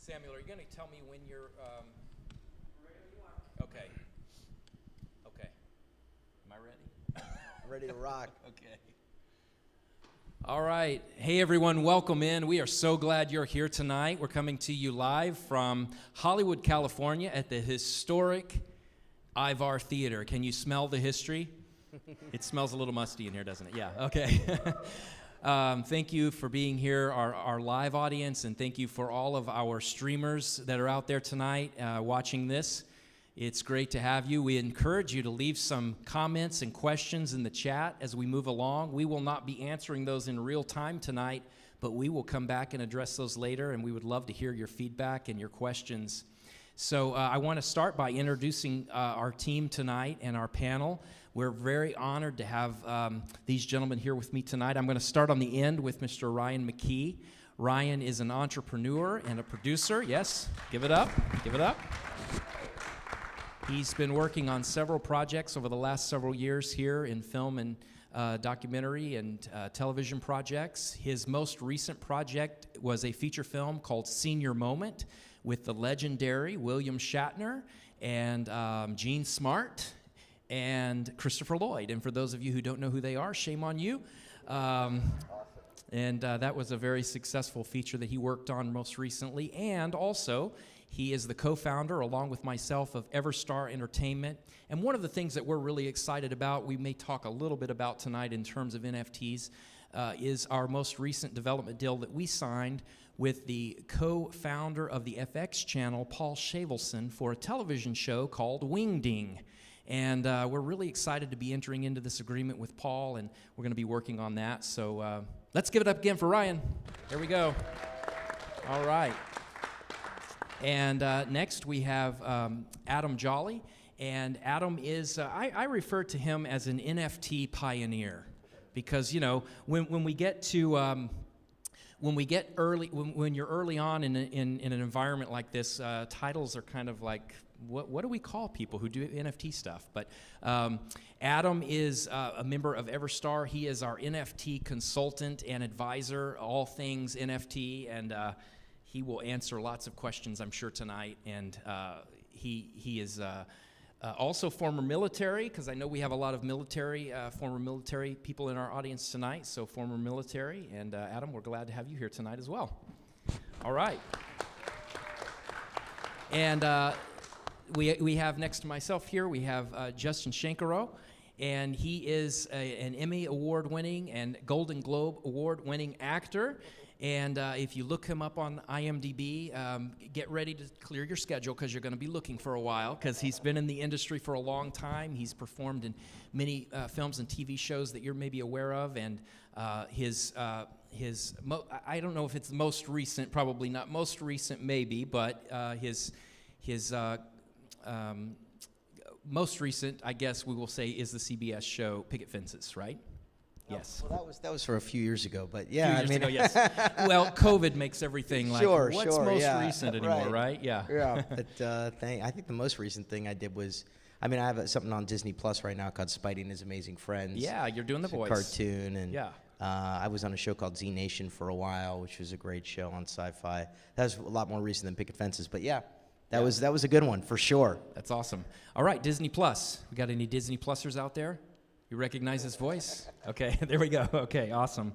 Samuel, are you going to tell me when you're... Okay. Okay. Am I ready? Ready to rock. Okay. All right. Hey, everyone. Welcome in. We are so glad you're here tonight. We're coming to you live from Hollywood, California at the historic Ivar Theater. Can you smell the history? It smells a little musty in here, doesn't it? Yeah. Okay. Thank you for being here, our live audience, and thank you for all of our streamers that are out there tonight watching this. It's great to have you. We encourage you to leave some comments and questions in the chat as we move along. We will not be answering those in real time tonight, but we will come back and address those later, and we would love to hear your feedback and your questions. So I want to start by introducing our team tonight and our panel. We're very honored to have these gentlemen here with me tonight. I'm going to start on the end with Mr. Ryan McKee. Ryan is an entrepreneur and a producer. Yes, give it up. Give it up. He's been working on several projects over the last several years here in film and documentary and television projects. His most recent project was a feature film called Senior Moment with the legendary William Shatner and Gene Smart and Christopher Lloyd. And for those of you who don't know who they are, shame on you. And that was a very successful feature that he worked on most recently. And also, he is the co-founder, along with myself, of EverStar Entertainment. And one of the things that we're really excited about, we may talk a little bit about tonight in terms of NFTs, is our most recent development deal that we signed with the co-founder of the FX channel, Paul Shavelson, for a television show called Wingding. And we're really excited to be entering into this agreement with Paul, and we're going to be working on that. So let's give it up again for Ryan. There we go. All right. And next we have Adam Jolly. And Adam is, I refer to him as an NFT pioneer because, you know, when we get to... when you're early on in an environment like this, titles are kind of like, what do we call people who do NFT stuff? But Adam is a member of EverStar. He is our NFT consultant and advisor, all things NFT, and he will answer lots of questions, I'm sure, tonight. And he is also former military, because I know we have a lot of former military people in our audience tonight, so former military. And Adam, we're glad to have you here tonight as well. All right. And we have next to myself here, we have Justin Shenkarow, and he is an Emmy award-winning and Golden Globe award-winning actor. And if you look him up on IMDb, get ready to clear your schedule because you're going to be looking for a while because he's been in the industry for a long time. He's performed in many films and TV shows that you're maybe aware of. And I don't know if it's most recent, probably not most recent maybe, but his most recent, I guess we will say, is the CBS show Picket Fences, right? Yes. Well, that was for a few years ago, but yeah, ago, yes. Well, COVID makes everything like sure, what's most recent anymore, right? Yeah. Yeah. But I think the most recent thing I did was, I have something on Disney Plus right now called Spidey and His Amazing Friends. Yeah, you're doing the voice. Cartoon, and yeah. I was on a show called Z Nation for a while, which was a great show on Sci-Fi. That was a lot more recent than Picket Fences, but yeah. That was a good one for sure. That's awesome. All right, Disney Plus. We got any Disney Plusers out there? You recognize his voice? Okay, there we go. Okay, awesome.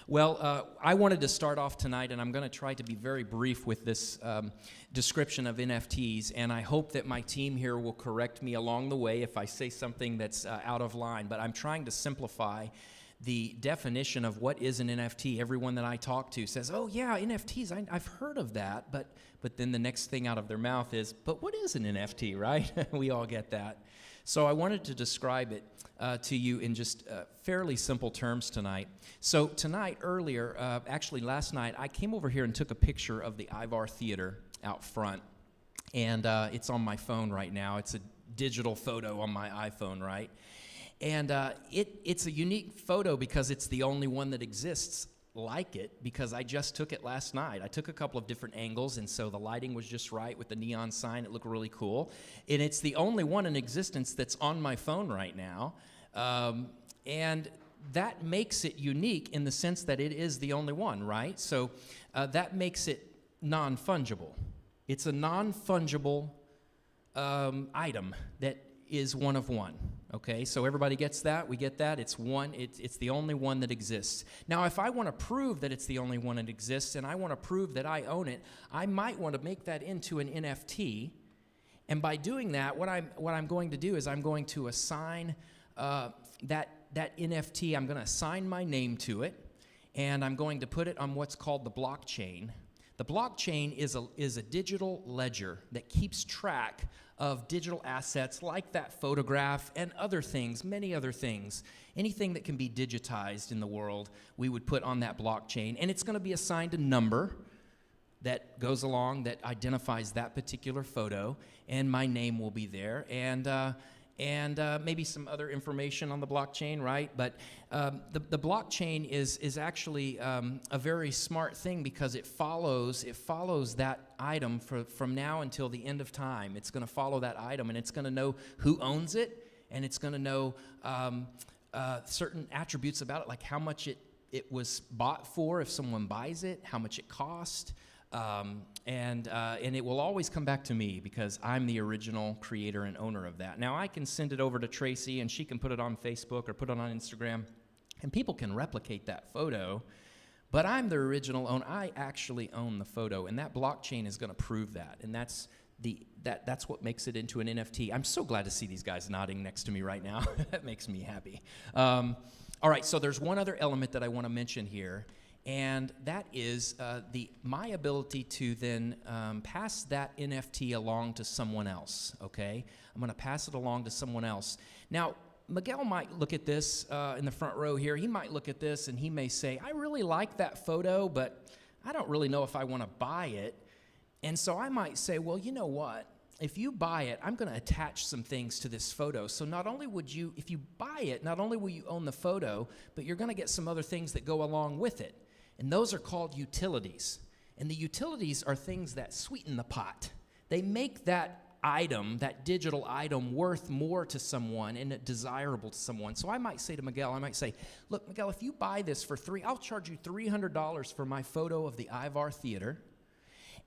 Well, I wanted to start off tonight, and I'm going to try to be very brief with this description of NFTs, and I hope that my team here will correct me along the way if I say something that's out of line, but I'm trying to simplify the definition of what is an NFT. Everyone that I talk to says, oh yeah, NFTs, I've heard of that, but then the next thing out of their mouth is, but what is an NFT, right? We all get that. So I wanted to describe it to you in just fairly simple terms tonight. So tonight, earlier, actually last night, I came over here and took a picture of the Ivar Theater out front, and it's on my phone right now. It's a digital photo on my iPhone, right? And it's a unique photo because it's the only one that exists like it, because I just took it last night. I took a couple of different angles, and so the lighting was just right with the neon sign. It looked really cool. And it's the only one in existence that's on my phone right now. And that makes it unique in the sense that it is the only one, right? So that makes it non-fungible, It's a non-fungible item that is one of one. Okay, so everybody gets that? We get that? It's one. It's the only one that exists. Now, if I want to prove that it's the only one that exists, and I want to prove that I own it, I might want to make that into an NFT. And by doing that, what I'm going to do is I'm going to assign that NFT. I'm going to assign my name to it, and I'm going to put it on what's called the blockchain. The blockchain is a digital ledger that keeps track of digital assets like that photograph and other things, many other things. Anything that can be digitized in the world, we would put on that blockchain. And it's going to be assigned a number that goes along that identifies that particular photo, and my name will be there. And maybe some other information on the blockchain, right? But the blockchain is actually a very smart thing because it follows that item from now until the end of time. It's going to follow that item, and it's going to know who owns it, and it's going to know certain attributes about it, like how much it was bought for if someone buys it, how much it cost. And it will always come back to me because I'm the original creator and owner of that. Now, I can send it over to Tracy, and she can put it on Facebook or put it on Instagram, and people can replicate that photo, but I'm the original owner. I actually own the photo, and that blockchain is going to prove that, and that's what makes it into an NFT. I'm so glad to see these guys nodding next to me right now. That makes me happy. All right, so there's one other element that I want to mention here, and that is my ability to then pass that NFT along to someone else, okay? I'm going to pass it along to someone else. Now, Miguel might look at this in the front row here. He might look at this, and he may say, I really like that photo, but I don't really know if I want to buy it. And so I might say, well, you know what? If you buy it, I'm going to attach some things to this photo. So not only would you, if you buy it, not only will you own the photo, but you're going to get some other things that go along with it. And those are called utilities. And the utilities are things that sweeten the pot. They make that item, that digital item, worth more to someone and desirable to someone. So I might say to Miguel, look, Miguel, if you buy this for I'll charge you $300 for my photo of the Ivar Theater.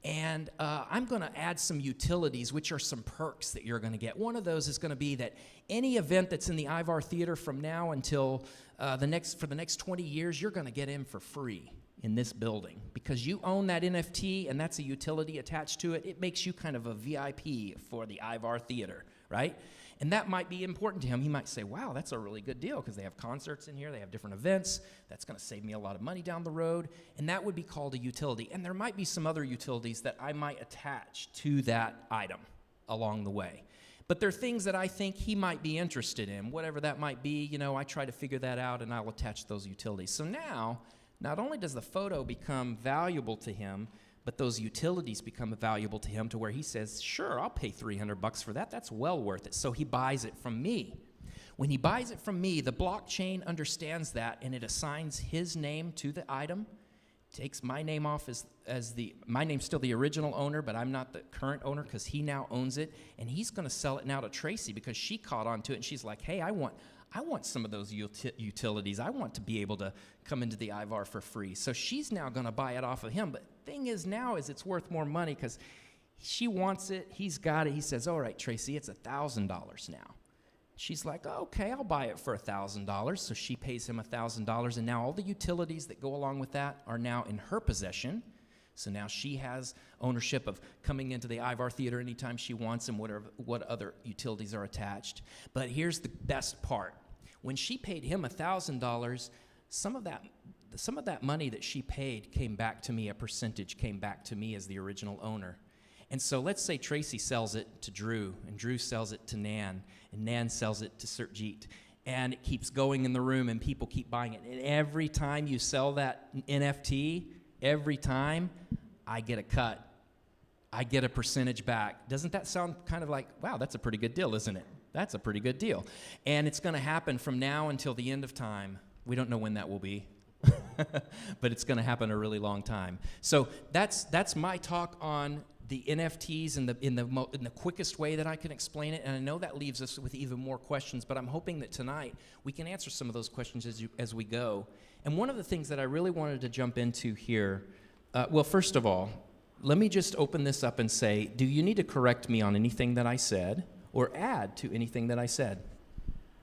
And I'm going to add some utilities, which are some perks that you're going to get. One of those is going to be that any event that's in the Ivar Theater from now until for the next 20 years, you're going to get in for free in this building because you own that NFT and that's a utility attached to it. It makes you kind of a VIP for the Ivar Theater, right? And that might be important to him. He might say, wow, that's a really good deal because they have concerts in here, they have different events. That's going to save me a lot of money down the road. And that would be called a utility. And there might be some other utilities that I might attach to that item along the way. But they're things that I think he might be interested in. Whatever that might be, I try to figure that out and I'll attach those utilities. So now, not only does the photo become valuable to him, but those utilities become valuable to him to where he says, sure, I'll pay $300 for that. That's well worth it. So he buys it from me. When he buys it from me, the blockchain understands that, and it assigns his name to the item, takes my name off my name's still the original owner, but I'm not the current owner because he now owns it, and he's going to sell it now to Tracy because she caught on to it, and she's like, hey, I want some of those utilities. I want to be able to come into the Ivar for free. So she's now going to buy it off of him. But thing is now is it's worth more money because she wants it. He's got it. He says, all right, Tracy, it's $1,000 now. She's like, oh, okay, I'll buy it for $1,000. So she pays him $1,000. And now all the utilities that go along with that are now in her possession. So now she has ownership of coming into the Ivar Theater anytime she wants and what other utilities are attached. But here's the best part. When she paid him $1,000, some of that money that she paid came back to me, a percentage came back to me as the original owner. And so let's say Tracy sells it to Drew, and Drew sells it to Nan, and Nan sells it to Sertjeet. And it keeps going in the room, and people keep buying it. And every time you sell that NFT, every time, I get a cut. I get a percentage back. Doesn't that sound kind of like, wow, that's a pretty good deal, isn't it? That's a pretty good deal. And it's going to happen from now until the end of time. We don't know when that will be, but it's going to happen a really long time. So that's my talk on the NFTs in the quickest way that I can explain it. And I know that leaves us with even more questions, but I'm hoping that tonight we can answer some of those questions as we go. And one of the things that I really wanted to jump into here, well, first of all, let me just open this up and say, do you need to correct me on anything that I said or add to anything that I said?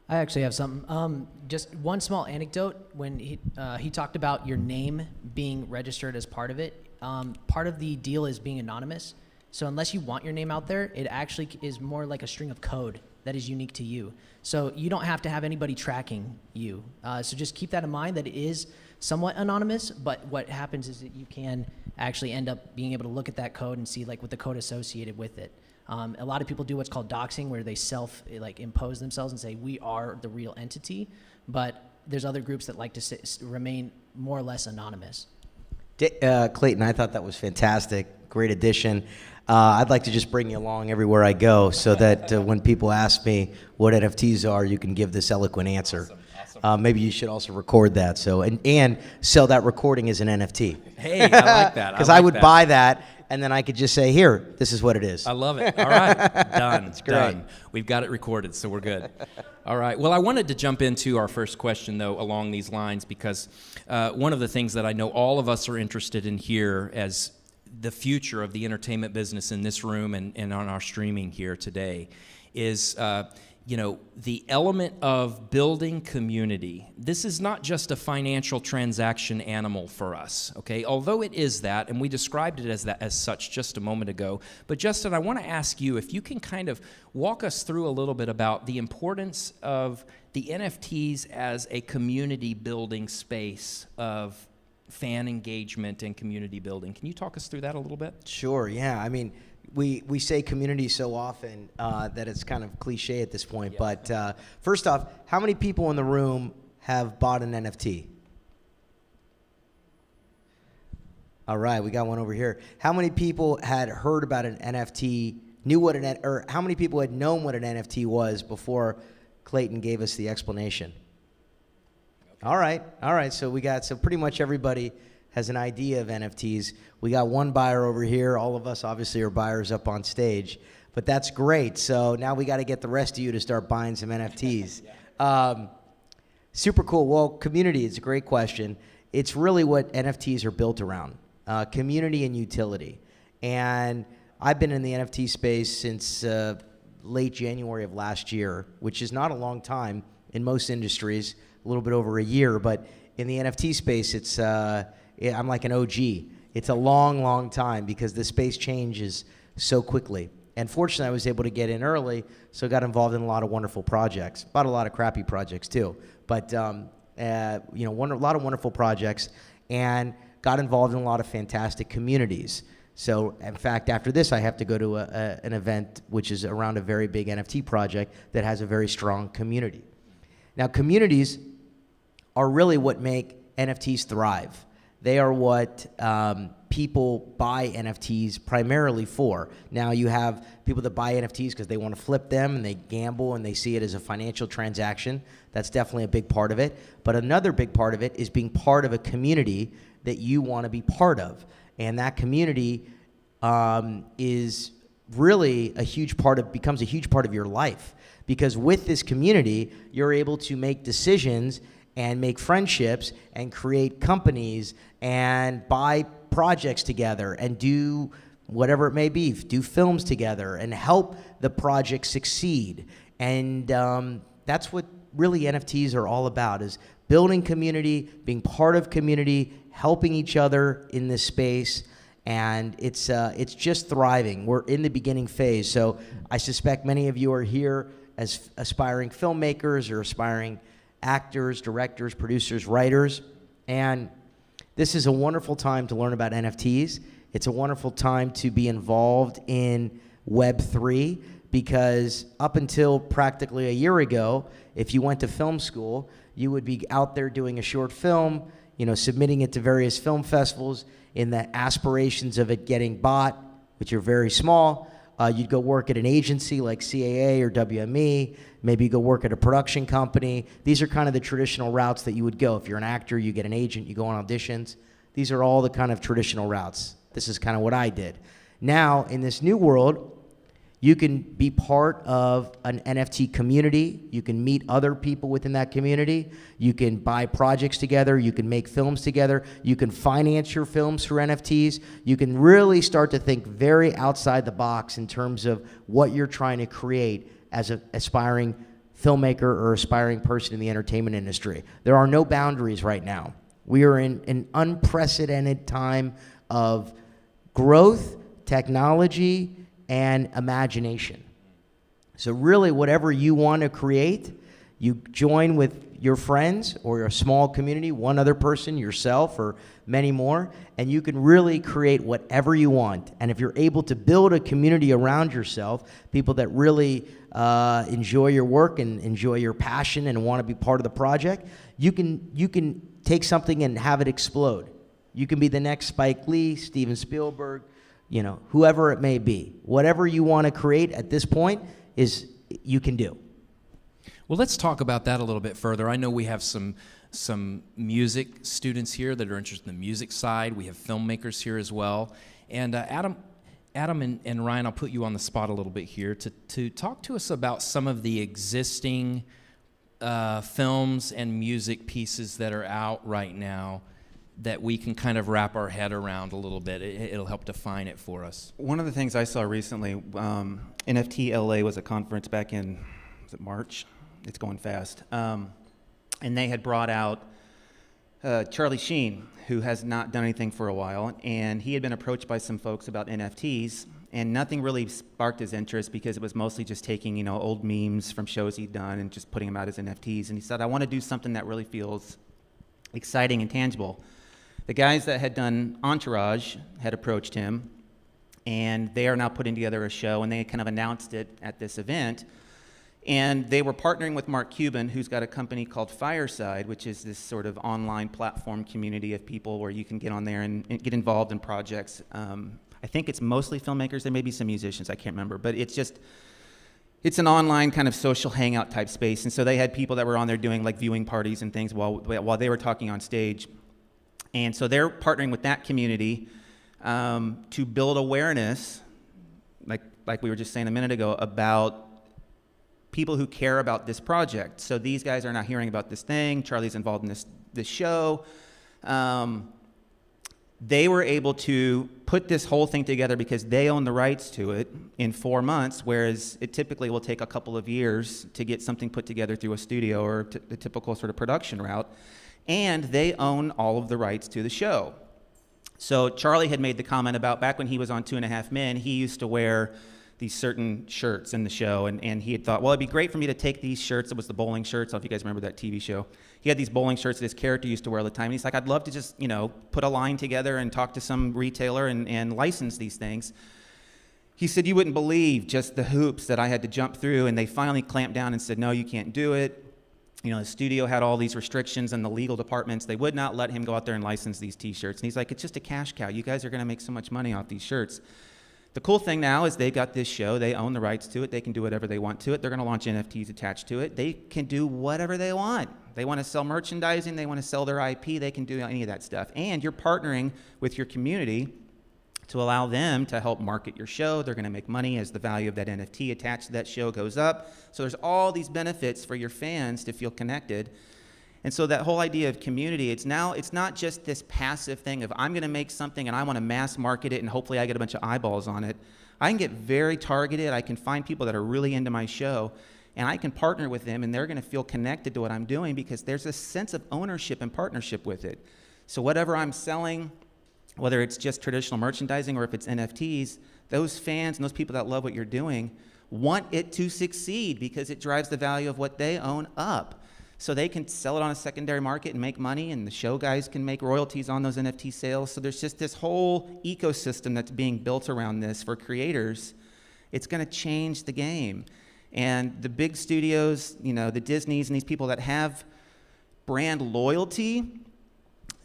I actually have something. Just one small anecdote. When he talked about your name being registered as part of it, part of the deal is being anonymous. So unless you want your name out there, it actually is more like a string of code that is unique to you. So you don't have to have anybody tracking you. So just keep that in mind, that it is somewhat anonymous, but what happens is that you can actually end up being able to look at that code and see like what the code associated with it. A lot of people do what's called doxing, where they impose themselves and say, we are the real entity, but there's other groups that like to remain more or less anonymous. Clayton, I thought that was fantastic. Great addition. I'd like to just bring you along everywhere I go so that when people ask me what NFTs are, you can give this eloquent answer. Awesome. Maybe you should also record that and sell that recording as an NFT. Hey, I like that. Because I would buy that, and then I could just say, here, this is what it is. I love it. All right. Done. It's great. Done. We've got it recorded, so we're good. All right. Well, I wanted to jump into our first question, though, along these lines, because one of the things that I know all of us are interested in here as the future of the entertainment business in this room and on our streaming here today is the element of building community. This is not just a financial transaction animal for us, okay? Although it is that, and we described it as such just a moment ago. But Justin, I want to ask you if you can kind of walk us through a little bit about the importance of the NFTs as a community building space of fan engagement and community building. Can you talk us through that a little bit? Sure, yeah. I mean, we say community so often that it's kind of cliche at this point. Yeah. But first off, how many people in the room have bought an NFT? All right, we got one over here. How many people had heard about an NFT, or how many people had known what an NFT was before Clayton gave us the explanation? Okay. All right. So pretty much everybody has an idea of NFTs. We got one buyer over here. All of us obviously are buyers up on stage, but that's great. So now we got to get the rest of you to start buying some NFTs. Yeah. Super cool. Well, community is a great question. It's really what NFTs are built around, community and utility. And I've been in the NFT space since late January of last year, which is not a long time in most industries, a little bit over a year, but in the NFT space, it's I'm like an OG. It's a long, long time because the space changes so quickly. And fortunately, I was able to get in early, so I got involved in a lot of wonderful projects. Bought a lot of crappy projects too, but a lot of wonderful projects, and got involved in a lot of fantastic communities. So, in fact, after this, I have to go to an event which is around a very big NFT project that has a very strong community. Now, communities are really what make NFTs thrive. They are what people buy NFTs primarily for. Now, you have people that buy NFTs because they want to flip them and they gamble and they see it as a financial transaction. That's definitely a big part of it. But another big part of it is being part of a community that you want to be part of. And that community is really becomes a huge part of your life. Because with this community, you're able to make decisions and make friendships and create companies and buy projects together and do whatever it may be, do films together and help the project succeed. And that's what really NFTs are all about, is building community, being part of community, helping each other in this space. And it's just thriving. We're in the beginning phase. So I suspect many of you are here as aspiring filmmakers or aspiring actors, directors, producers, writers. And this is a wonderful time to learn about NFTs. It's a wonderful time to be involved in Web3, because up until practically a year ago, if you went to film school, you would be out there doing a short film, submitting it to various film festivals in the aspirations of it getting bought, which are very small. You'd go work at an agency like CAA or WME. Maybe you go work at a production company. These are kind of the traditional routes that you would go. If you're an actor, you get an agent, you go on auditions. These are all the kind of traditional routes. This is kind of what I did. Now, in this new world, You can be part of an NFT community. You can meet other people within that community. You can buy projects together. You can make films together. You can finance your films through NFTs. You can really start to think very outside the box in terms of what you're trying to create as an aspiring filmmaker or aspiring person in the entertainment industry. There are no boundaries right now. We are in an unprecedented time of growth, technology, and imagination. So really, whatever you want to create, you join with your friends or a small community, one other person, yourself, or many more, and you can really create whatever you want. And if you're able to build a community around yourself, people that really enjoy your work and enjoy your passion and want to be part of the project, you can take something and have it explode. You can be the next Spike Lee, Steven Spielberg, whoever it may be. Whatever you want to create at this point is you can do. Well, let's talk about that a little bit further. I know we have some music students here that are interested in the music side. We have filmmakers here as well. And Adam and Ryan, I'll put you on the spot a little bit here to talk to us about some of the existing films and music pieces that are out right now that we can kind of wrap our head around a little bit. It'll help define it for us. One of the things I saw recently, NFT LA was a conference back in, was it March? It's going fast. And they had brought out Charlie Sheen, who has not done anything for a while, and he had been approached by some folks about NFTs, and nothing really sparked his interest because it was mostly just taking, old memes from shows he'd done and just putting them out as NFTs. And he said, I want to do something that really feels exciting and tangible. The guys that had done Entourage had approached him, and they are now putting together a show, and they kind of announced it at this event. And they were partnering with Mark Cuban, who's got a company called Fireside, which is this sort of online platform community of people where you can get on there and get involved in projects. I think it's mostly filmmakers. There may be some musicians, I can't remember. But it's an online kind of social hangout type space. And so they had people that were on there doing like viewing parties and things while they were talking on stage. And so they're partnering with that community to build awareness, like we were just saying a minute ago, about people who care about this project. So these guys are now hearing about this thing. Charlie's involved in this show. They were able to put this whole thing together because they own the rights to it in 4 months, whereas it typically will take a couple of years to get something put together through a studio or the typical sort of production route. And they own all of the rights to the show. So Charlie had made the comment about back when he was on 2.5 Men, he used to wear these certain shirts in the show, and he had thought, well, it'd be great for me to take these shirts. It was the bowling shirts. I don't know if you guys remember that TV show. He had these bowling shirts that his character used to wear all the time. And he's like, I'd love to just, put a line together and talk to some retailer and license these things. He said, you wouldn't believe just the hoops that I had to jump through, and they finally clamped down and said, no, you can't do it. The studio had all these restrictions, and the legal departments, they would not let him go out there and license these T-shirts. And he's like, it's just a cash cow. You guys are going to make so much money off these shirts. The cool thing now is they've got this show. They own the rights to it. They can do whatever they want to it. They're going to launch NFTs attached to it. They can do whatever they want. They want to sell merchandising. They want to sell their IP. They can do any of that stuff. And you're partnering with your community to allow them to help market your show. They're going to make money as the value of that NFT attached to that show goes up. So there's all these benefits for your fans to feel connected. And so that whole idea of community, it's not just this passive thing of I'm going to make something and I want to mass market it and hopefully I get a bunch of eyeballs on it. I can get very targeted. I can find people that are really into my show, and I can partner with them, and they're going to feel connected to what I'm doing because there's a sense of ownership and partnership with it. So whatever I'm selling, whether it's just traditional merchandising or if it's NFTs, those fans and those people that love what you're doing want it to succeed because it drives the value of what they own up. So they can sell it on a secondary market and make money, and the show guys can make royalties on those NFT sales. So there's just this whole ecosystem that's being built around this for creators. It's going to change the game. And the big studios, the Disneys and these people that have brand loyalty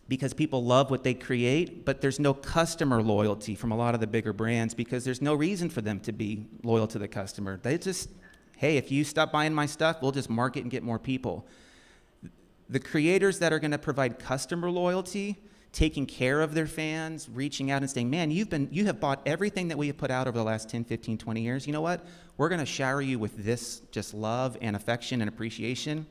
because people love what they create, but there's no customer loyalty from a lot of the bigger brands because there's no reason for them to be loyal to the customer. They just, hey, if you stop buying my stuff, we'll just market and get more people. The creators that are going to provide customer loyalty taking care of their fans, reaching out and saying, man, you have bought everything that we have put out over the last 10, 15, 20 years. You know what? We're going to shower you with this just love and affection and appreciation.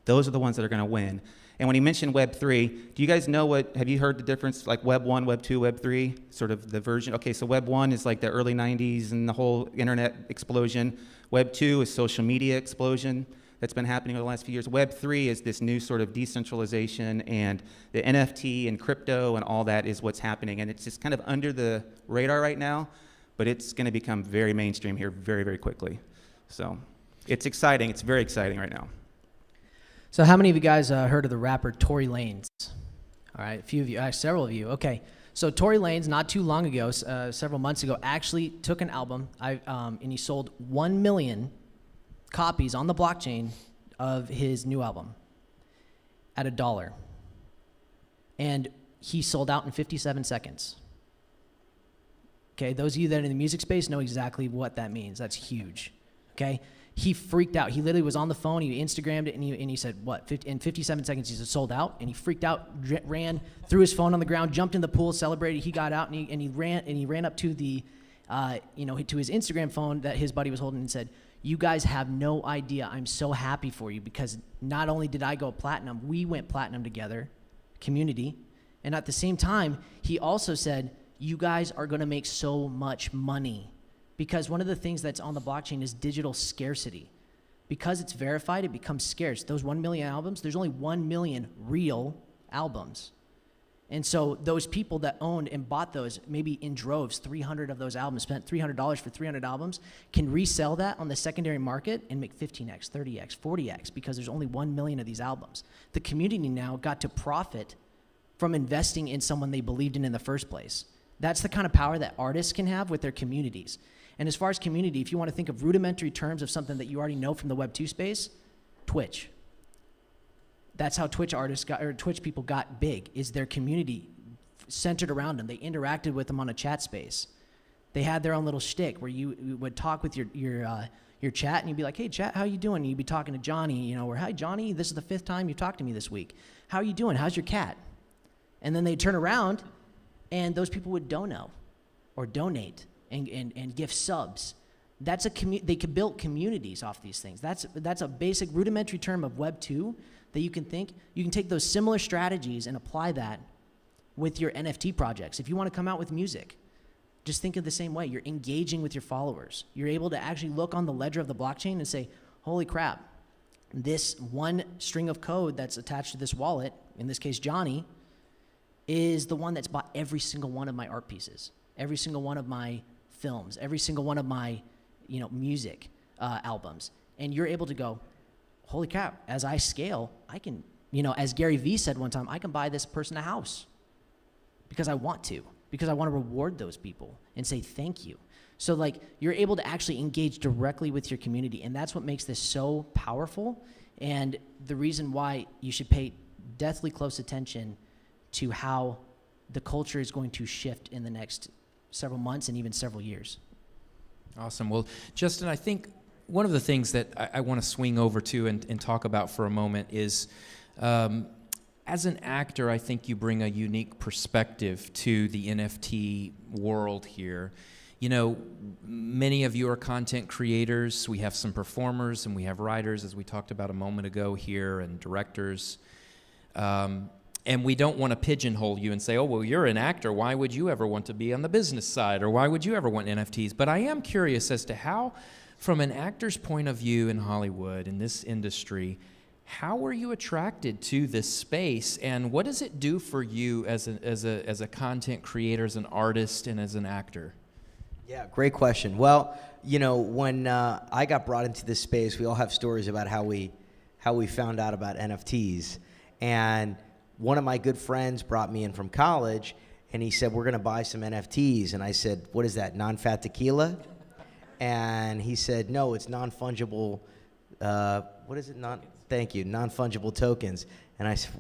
Those are the ones that are going to win. And when he mentioned Web 3, do you guys know have you heard the difference, like Web 1, Web 2, Web 3, sort of the version? Okay, so Web 1 is like the early 90s and the whole internet explosion. Web 2 is social media explosion that's been happening over the last few years. Web 3 is this new sort of decentralization, and the NFT and crypto and all that is what's happening. And it's just kind of under the radar right now, but it's going to become very mainstream here very, very quickly. So it's exciting. It's very exciting right now. So how many of you guys heard of the rapper Tory Lanez? All right, a few of you, several of you. Okay, so Tory Lanez, not too long ago, several months ago, actually took an album, and he sold 1 million copies on the blockchain of his new album at $1. And he sold out in 57 seconds. Okay, those of you that are in the music space know exactly what that means. That's huge, okay? He freaked out. He literally was on the phone. He Instagrammed it, and he said, what, in 57 seconds, he's sold out. And he freaked out, ran, threw his phone on the ground, jumped in the pool, celebrated. He got out, and he ran up to the, to his Instagram phone that his buddy was holding and said, you guys have no idea. I'm so happy for you, because not only did I go platinum, we went platinum together, community. And at the same time, he also said, you guys are going to make so much money. Because one of the things that's on the blockchain is digital scarcity. Because it's verified, it becomes scarce. Those 1 million albums, there's only 1 million real albums. And so those people that owned and bought those, maybe in droves, 300 of those albums, spent $300 for 300 albums, can resell that on the secondary market and make 15x, 30x, 40x, because there's only 1 million of these albums. The community now got to profit from investing in someone they believed in the first place. That's the kind of power that artists can have with their communities. And as far as community, if you want to think of rudimentary terms of something that you already know from the Web 2 space, Twitch. That's how Twitch artists got, or Twitch people got big, is their community centered around them. They interacted with them on a chat space. They had their own little shtick where you would talk with your chat, and you'd be like, hey, chat, how you doing? And you'd be talking to Johnny, or hi, Johnny, this is the 5th time you've talked to me this week. How are you doing? How's your cat? And then they'd turn around, and those people would dono or donate and give subs. That's they could build communities off these things. That's a basic rudimentary term of Web 2 that you can think. You can take those similar strategies and apply that with your NFT projects. If you want to come out with music, just think of the same way. You're engaging with your followers. You're able to actually look on the ledger of the blockchain and say, holy crap, this one string of code that's attached to this wallet, in this case Johnny, is the one that's bought every single one of my art pieces, every single one of my films, every single one of my music albums. And you're able to go, holy crap, as I scale, I can, as Gary Vee said one time, I can buy this person a house because I want to reward those people and say thank you. So you're able to actually engage directly with your community, and that's what makes this so powerful, and the reason why you should pay deathly close attention to how the culture is going to shift in the next several months and even several years. Awesome. Well, Justin, I think one of the things that I want to swing over to and talk about for a moment is, as an actor, I think you bring a unique perspective to the NFT world here. Many of you are content creators. We have some performers and we have writers, as we talked about a moment ago here, and directors. And we don't want to pigeonhole you and say, oh, well, you're an actor. Why would you ever want to be on the business side? Or why would you ever want NFTs? But I am curious as to how, from an actor's point of view in Hollywood, in this industry, how were you attracted to this space? And what does it do for you as a content creator, as an artist, and as an actor? Yeah, great question. Well, when I got brought into this space, we all have stories about how we found out about NFTs. And one of my good friends brought me in from college, and he said, we're going to buy some NFTs. And I said, what is that, non-fat tequila? And he said, no, it's non-fungible. What is it? Thank you, non-fungible tokens. And I said,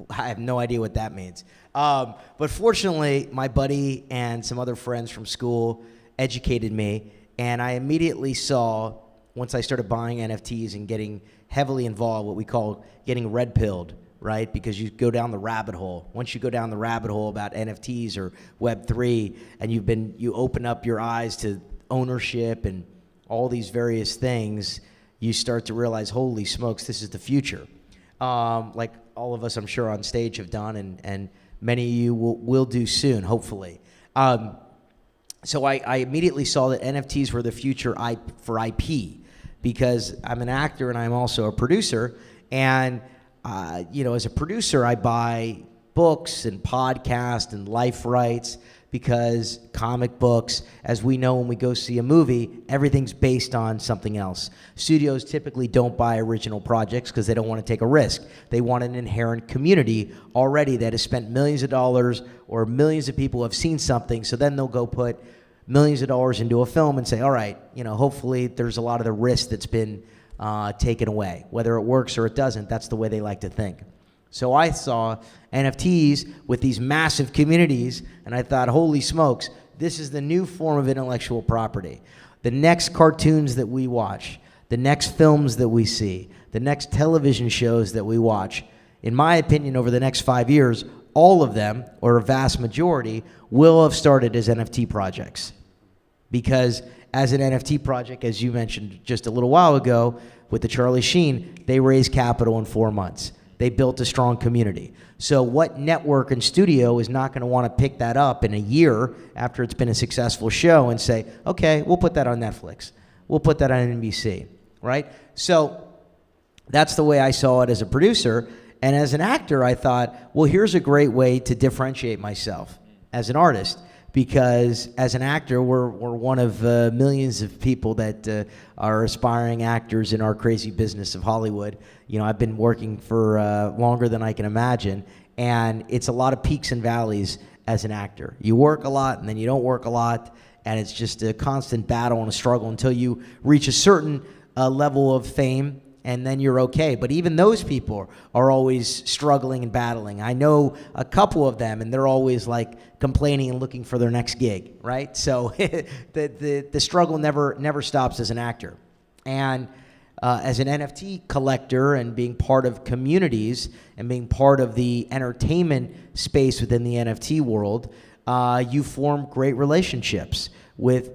I have no idea what that means. But fortunately, my buddy and some other friends from school educated me, and I immediately saw, once I started buying NFTs and getting heavily involved, what we call getting red-pilled, right? Because you go down the rabbit hole. Once you go down the rabbit hole about NFTs or Web3, and you open up your eyes to ownership and all these various things, you start to realize, holy smokes, this is the future. Like all of us, I'm sure, on stage have done, and many of you will do soon, hopefully. So I immediately saw that NFTs were the future for IP, because I'm an actor and I'm also a producer. And, as a producer, I buy books and podcasts and life rights, because comic books, as we know when we go see a movie, everything's based on something else. Studios typically don't buy original projects because they don't want to take a risk. They want an inherent community already that has spent millions of dollars, or millions of people have seen something, so then they'll go put millions of dollars into a film and say, all right, hopefully there's a lot of the risk that's been taken away. Whether it works or it doesn't, that's the way they like to think. So I saw NFTs with these massive communities, and I thought, holy smokes, this is the new form of intellectual property. The next cartoons that we watch, the next films that we see, the next television shows that we watch, in my opinion, over the next 5 years, all of them, or a vast majority, will have started as NFT projects. Because as an NFT project, as you mentioned just a little while ago with the Charlie Sheen, they raised capital in 4 months. They built a strong community. So what network and studio is not going to want to pick that up in a year after it's been a successful show and say, okay, we'll put that on Netflix. We'll put that on NBC, right? So that's the way I saw it as a producer. And as an actor, I thought, well, here's a great way to differentiate myself as an artist. Because as an actor, we're one of millions of people that are aspiring actors in our crazy business of Hollywood. I've been working for longer than I can imagine, and it's a lot of peaks and valleys as an actor. You work a lot, and then you don't work a lot, and it's just a constant battle and a struggle until you reach a certain level of fame, and then you're okay. But even those people are always struggling and battling. I know a couple of them, and they're always like complaining and looking for their next gig, right? So the struggle never stops as an actor. And as an NFT collector and being part of communities and being part of the entertainment space within the NFT world, you form great relationships with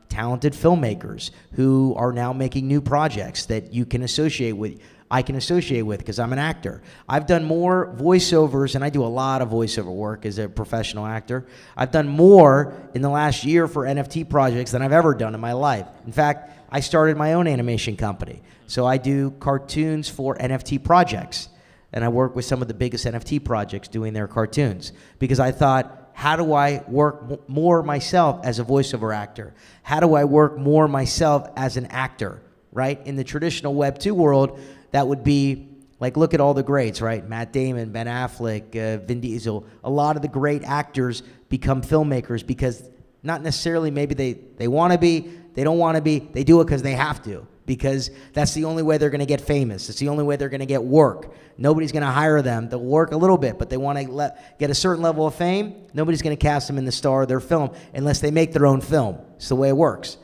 talented filmmakers who are now making new projects that you can associate with. I can associate with because I'm an actor. I've done more voiceovers, and I do a lot of voiceover work as a professional actor. I've done more in the last year for NFT projects than I've ever done in my life. In fact, I started my own animation company. So I do cartoons for NFT projects, and I work with some of the biggest NFT projects doing their cartoons, because I thought, how do I work more myself as a voiceover actor? How do I work more myself as an actor, right? In the traditional Web 2 world, that would be, like, look at all the greats, right? Matt Damon, Ben Affleck, Vin Diesel. A lot of the great actors become filmmakers because not necessarily maybe they want to be, they don't want to be, they do it because they have to, because that's the only way they're going to get famous. It's the only way they're going to get work. Nobody's going to hire them. They'll work a little bit, but they want to get a certain level of fame. Nobody's going to cast them in the star of their film unless they make their own film. It's the way it works.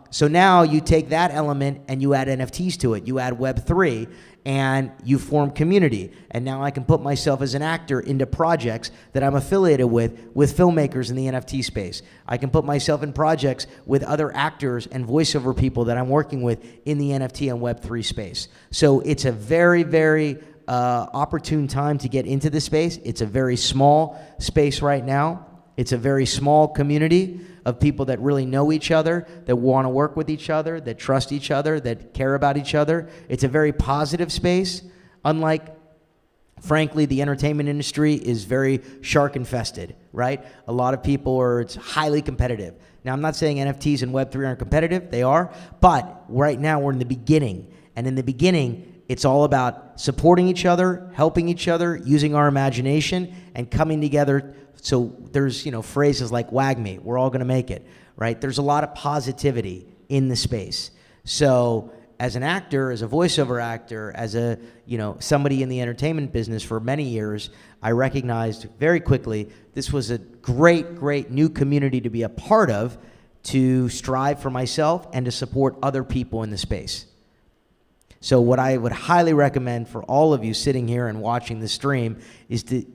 So now you take that element and you add NFTs to it. You add Web3, and you form community. And now I can put myself as an actor into projects that I'm affiliated with filmmakers in the NFT space. I can put myself in projects with other actors and voiceover people that I'm working with in the NFT and Web3 space. So it's a very, very opportune time to get into this space. It's a very small space right now. It's a very small community of people that really know each other, that want to work with each other, that trust each other, that care about each other. It's a very positive space. Unlike, frankly, the entertainment industry is very shark infested, right? A lot of people it's highly competitive. Now, I'm not saying NFTs and Web3 aren't competitive. They are. But right now, we're in the beginning. And in the beginning, it's all about supporting each other, helping each other, using our imagination, and coming together. So there's, phrases like WAGMI, we're all going to make it, right? There's a lot of positivity in the space. So as an actor, as a voiceover actor, as a, somebody in the entertainment business for many years, I recognized very quickly this was a great, great new community to be a part of, to strive for myself and to support other people in the space. So what I would highly recommend for all of you sitting here and watching the stream is to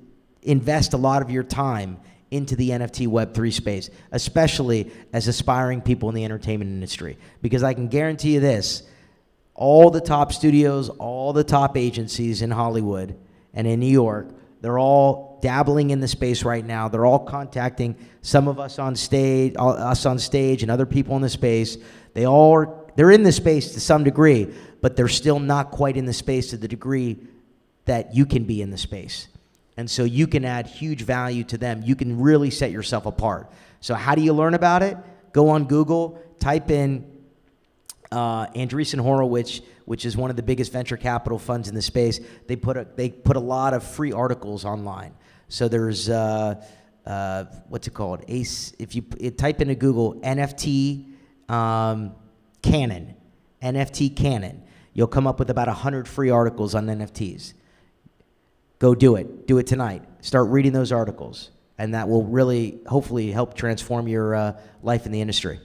invest a lot of your time into the NFT Web3 space, especially as aspiring people in the entertainment industry. Because I can guarantee you this, all the top studios, all the top agencies in Hollywood and in New York, they're all dabbling in the space right now. They're all contacting some of us on stage, and other people in the space. They're in the space to some degree, but they're still not quite in the space to the degree that you can be in the space. And so you can add huge value to them. You can really set yourself apart. So how do you learn about it? Go on Google, type in Andreessen Horowitz, which is one of the biggest venture capital funds in the space. They put a lot of free articles online. So there's what's it called? If you type into Google NFT canon, NFT canon, you'll come up with about 100 free articles on NFTs. Go do it. Do it tonight. Start reading those articles, and that will really, hopefully, help transform your life in the industry.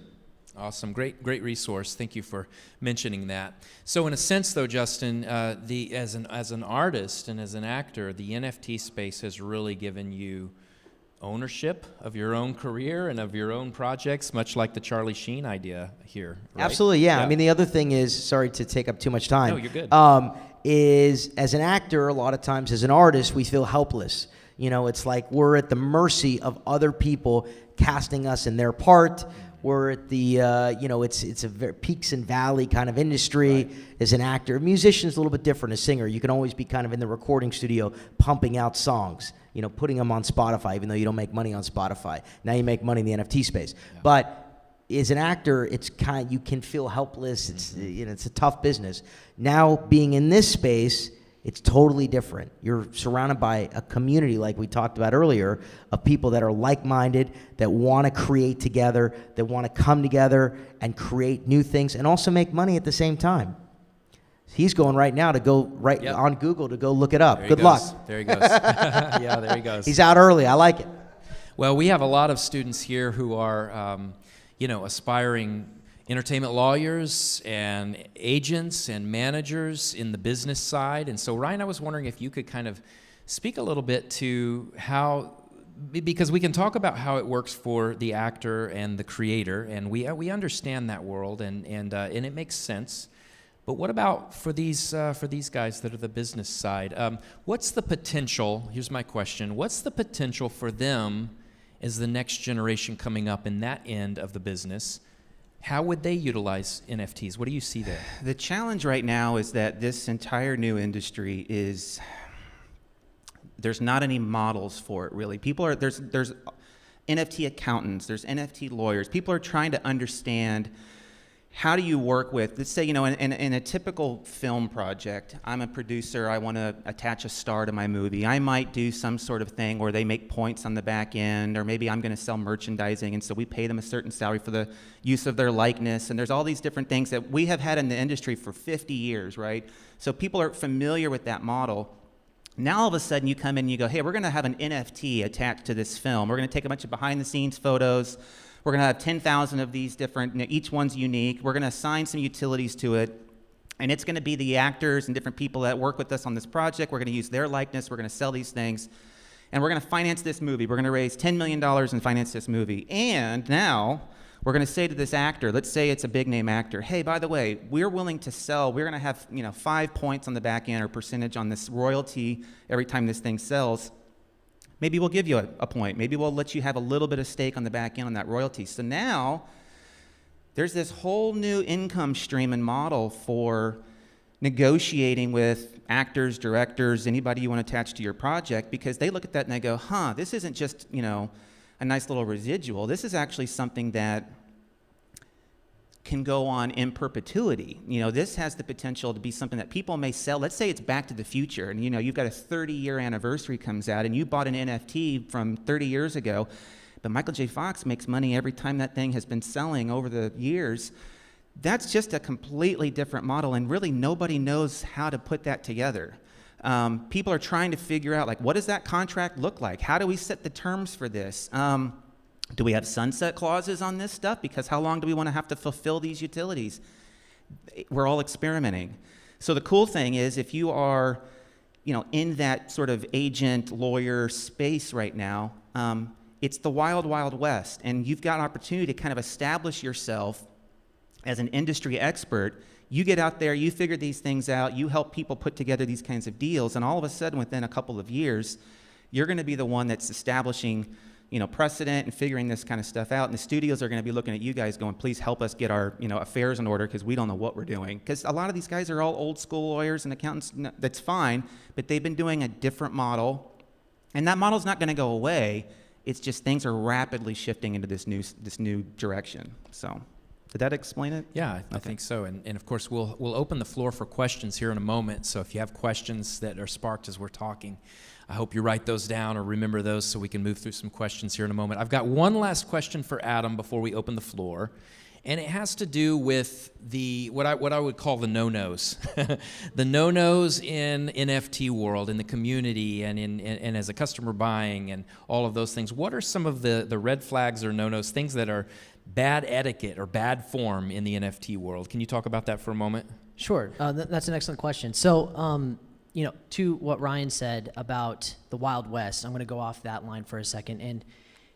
Awesome. Great resource. Thank you for mentioning that. So in a sense, though, Justin, as an artist and as an actor, the NFT space has really given you ownership of your own career and of your own projects, much like the Charlie Sheen idea here. Right? Absolutely, yeah. I mean, the other thing is, sorry to take up too much time. No, you're good. Is as an actor, a lot of times as an artist, we feel helpless. You know, it's like we're at the mercy of other people casting us in their part. We're at the, it's a very peaks and valley kind of industry. Right. As an actor. A musician's a little bit different. A singer, you can always be kind of in the recording studio pumping out songs, putting them on Spotify, even though you don't make money on Spotify. Now you make money in the NFT space. Yeah. But as an actor, it's you can feel helpless. It's it's a tough business. Now being in this space, it's totally different. You're surrounded by a community, like we talked about earlier, of people that are like-minded, that want to create together, that want to come together and create new things, and also make money at the same time. He's going right now to go on Google to go look it up. Good luck. There he goes. Yeah, there he goes. He's out early. I like it. Well, we have a lot of students here who are, aspiring entertainment lawyers and agents and managers in the business side. And so, Ryan, I was wondering if you could kind of speak a little bit to how, because we can talk about how it works for the actor and the creator, and we understand that world, and it makes sense. But what about for these guys that are the business side? What's the potential? Here's my question: what's the potential for them as the next generation coming up in that end of the business? How would they utilize NFTs? What do you see there? The challenge right now is that this entire new industry there's not any models for it, really. There's NFT accountants, there's NFT lawyers. People are trying to understand, how do you work with, let's say, in a typical film project, I'm a producer, I want to attach a star to my movie. I might do some sort of thing where they make points on the back end, or maybe I'm going to sell merchandising, and so we pay them a certain salary for the use of their likeness, and there's all these different things that we have had in the industry for 50 years, right? So people are familiar with that model. Now all of a sudden you come in and you go, hey, we're going to have an NFT attached to this film. We're going to take a bunch of behind-the-scenes photos. We're going to have 10,000 of these different, each one's unique. We're going to assign some utilities to it, and it's going to be the actors and different people that work with us on this project. We're going to use their likeness. We're going to sell these things, and we're going to finance this movie. We're going to raise $10 million and finance this movie. And now we're going to say to this actor, let's say it's a big-name actor, hey, by the way, we're willing to sell. We're going to have 5 points on the back end or percentage on this royalty every time this thing sells. Maybe we'll give you a point. Maybe we'll let you have a little bit of stake on the back end on that royalty. So now there's this whole new income stream and model for negotiating with actors, directors, anybody you want to attach to your project, because they look at that and they go, this isn't just, a nice little residual. This is actually something that can go on in perpetuity. This has the potential to be something that people may sell. Let's say it's Back to the Future, and you've got a 30-year anniversary comes out, and you bought an NFT from 30 years ago, but Michael J. Fox makes money every time that thing has been selling over the years. That's just a completely different model, and really nobody knows how to put that together. People are trying to figure out, what does that contract look like? How do we set the terms for this? Do we have sunset clauses on this stuff? Because how long do we want to have to fulfill these utilities? We're all experimenting. So the cool thing is if you are, in that sort of agent, lawyer space right now, it's the wild, wild west. And you've got an opportunity to kind of establish yourself as an industry expert. You get out there, you figure these things out, you help people put together these kinds of deals, and all of a sudden, within a couple of years, you're going to be the one that's establishing, precedent and figuring this kind of stuff out. And the studios are going to be looking at you guys going, please help us get our, affairs in order because we don't know what we're doing. Because a lot of these guys are all old school lawyers and accountants. That's fine, but they've been doing a different model. And that model's not going to go away. It's just things are rapidly shifting into this new direction. So did that explain it? Yeah, I think so. And of course, we'll open the floor for questions here in a moment. So if you have questions that are sparked as we're talking, I hope you write those down or remember those so we can move through some questions here in a moment. I've got one last question for Adam before we open the floor, and it has to do with what I would call the no-nos. The no-nos in NFT world, in the community, and as a customer buying and all of those things. What are some of the red flags or no-nos, things that are bad etiquette or bad form in the NFT world? Can you talk about that for a moment? Sure. That's an excellent question. So, to what Ryan said about the Wild West, I'm going to go off that line for a second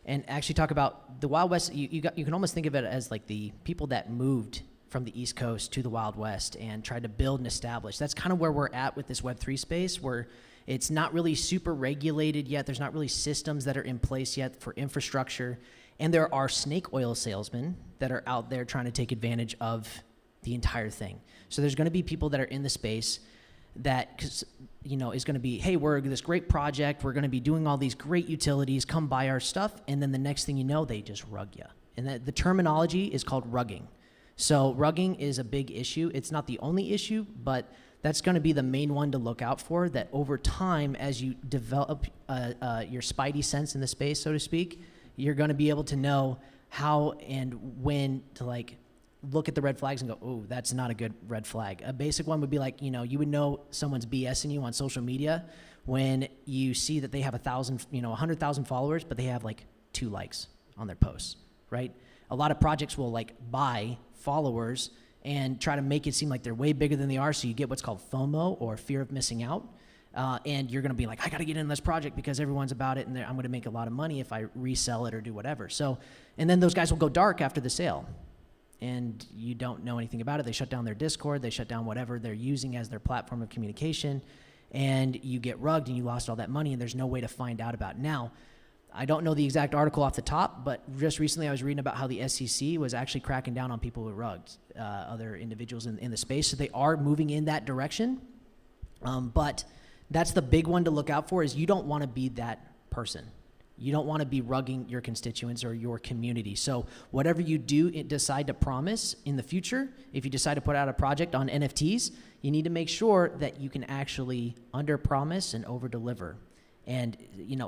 and actually talk about the Wild West. You can almost think of it as like the people that moved from the East Coast to the Wild West and tried to build and establish. That's kind of where we're at with this Web3 space, where it's not really super regulated yet. There's not really systems that are in place yet for infrastructure. And there are snake oil salesmen that are out there trying to take advantage of the entire thing. So there's going to be people that are in the space that is going to be, hey, we're this great project, we're going to be doing all these great utilities, come buy our stuff, and then the next thing you know, they just rug you. And the terminology is called rugging. So rugging is a big issue. It's not the only issue, but that's going to be the main one to look out for, that over time, as you develop your spidey sense in the space, so to speak, you're going to be able to know how and when to look at the red flags and go, oh, that's not a good red flag. A basic one would be you would know someone's BSing you on social media when you see that they have 100,000 followers, but they have 2 likes on their posts, right? A lot of projects will buy followers and try to make it seem like they're way bigger than they are, so you get what's called FOMO, or fear of missing out. And you're going to be I got to get in this project because everyone's about it, and I'm going to make a lot of money if I resell it or do whatever. So, and then those guys will go dark after the sale, and you don't know anything about it. They shut down their Discord, they shut down whatever they're using as their platform of communication, and you get rugged and you lost all that money, and there's no way to find out about it. Now, I don't know the exact article off the top, but just recently I was reading about how the SEC was actually cracking down on people who rugged other individuals in the space. So they are moving in that direction. But that's the big one to look out for, is you don't want to be that person. You don't want to be rugging your constituents or your community. So whatever you do decide to promise in the future, if you decide to put out a project on NFTs, you need to make sure that you can actually under-promise and over-deliver, and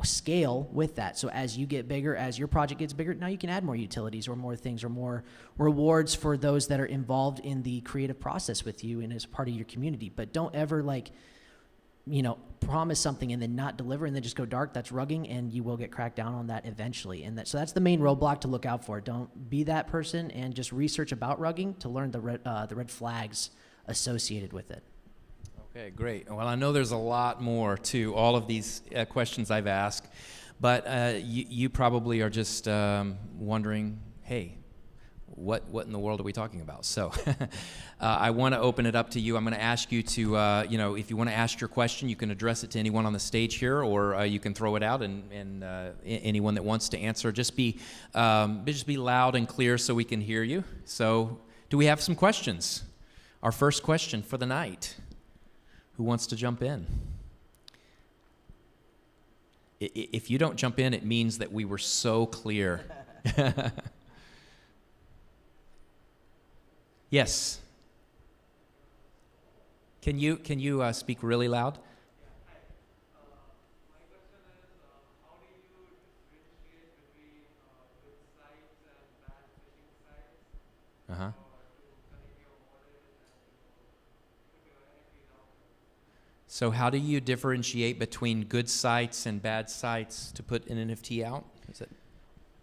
scale with that. So as you get bigger, as your project gets bigger, now you can add more utilities or more things or more rewards for those that are involved in the creative process with you and as part of your community. But don't ever promise something and then not deliver and then just go dark. That's rugging, and you will get cracked down on that eventually. And so that's the main roadblock to look out for. Don't be that person, and just research about rugging to learn the red flags associated with it. Okay, great. Well, I know there's a lot more to all of these questions I've asked, but you probably are just wondering, hey, what in the world are we talking about? So I want to open it up to you. I'm going to ask you to, if you want to ask your question, you can address it to anyone on the stage here, or you can throw it out, and anyone that wants to answer, just be loud and clear so we can hear you. So do we have some questions? Our first question for the night. Who wants to jump in? If you don't jump in, it means that we were so clear. Yes. Can you speak really loud? My question is, how do you differentiate between good sites and bad phishing sites? Uh-huh. To connect your wallet and put your NFT down? So how do you differentiate between good sites and bad sites to put an NFT out? Is it?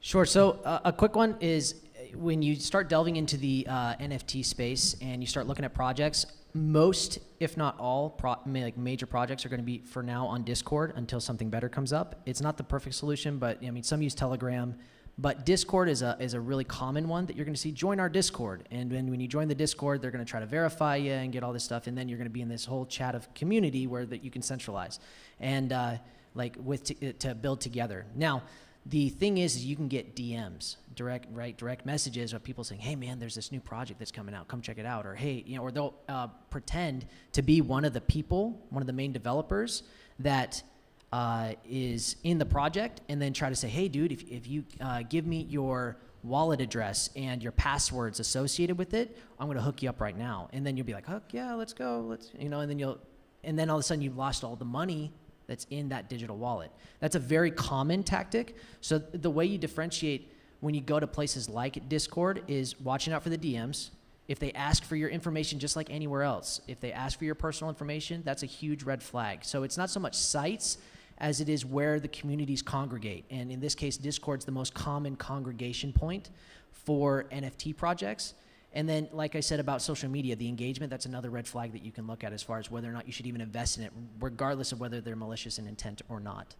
Sure. So a quick one is, when you start delving into the NFT space and you start looking at projects, most, if not all, major projects are going to be for now on Discord until something better comes up. It's not the perfect solution, but I mean, some use Telegram, but Discord is a really common one that you're going to see. Join our Discord, and when you join the Discord, they're going to try to verify you and get all this stuff, and then you're going to be in this whole chat of community where that you can centralize and to build together. Now, the thing is you can get DMs, direct messages of people saying, hey man, there's this new project that's coming out, come check it out. Or hey, or they'll pretend to be one of the people, one of the main developers that is in the project, and then try to say, hey dude, if you give me your wallet address and your passwords associated with it, I'm gonna hook you up right now. And then you'll be like, oh yeah, let's go, and then all of a sudden you've lost all the money that's in that digital wallet. That's a very common tactic. So the way you differentiate when you go to places like Discord is watching out for the DMs. If they ask for your information, just like anywhere else, if they ask for your personal information, that's a huge red flag. So it's not so much sites as it is where the communities congregate. And in this case, Discord's the most common congregation point for NFT projects. And then, like I said about social media, the engagement, that's another red flag that you can look at as far as whether or not you should even invest in it, regardless of whether they're malicious in intent or not.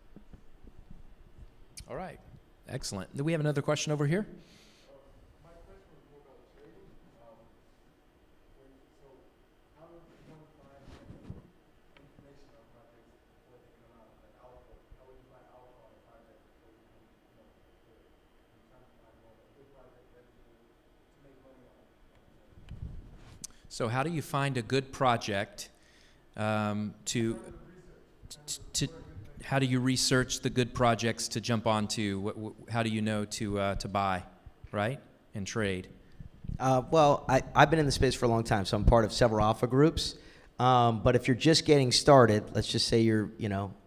All right. Excellent. Do we have another question over here? My question was more about trading. So how do you find information on projects before they come out, like alpha? How would you find alpha on a project before you can, you're trying to find a good project ready to make money on it? So how do you find a good project how do you research the good projects to jump onto? How do you know to buy, right, and trade? Well, I've been in the space for a long time, so I'm part of several alpha groups. But if you're just getting started, let's just say you're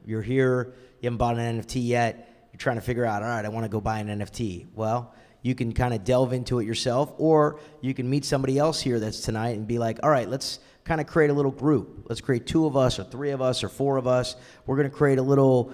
here, you haven't bought an NFT yet, you're trying to figure out, all right, I want to go buy an NFT. Well, you can kind of delve into it yourself, or you can meet somebody else here that's tonight and be like, all right, let's kind of create a little group. Let's create 2 of us or 3 of us or 4 of us. We're going to create a little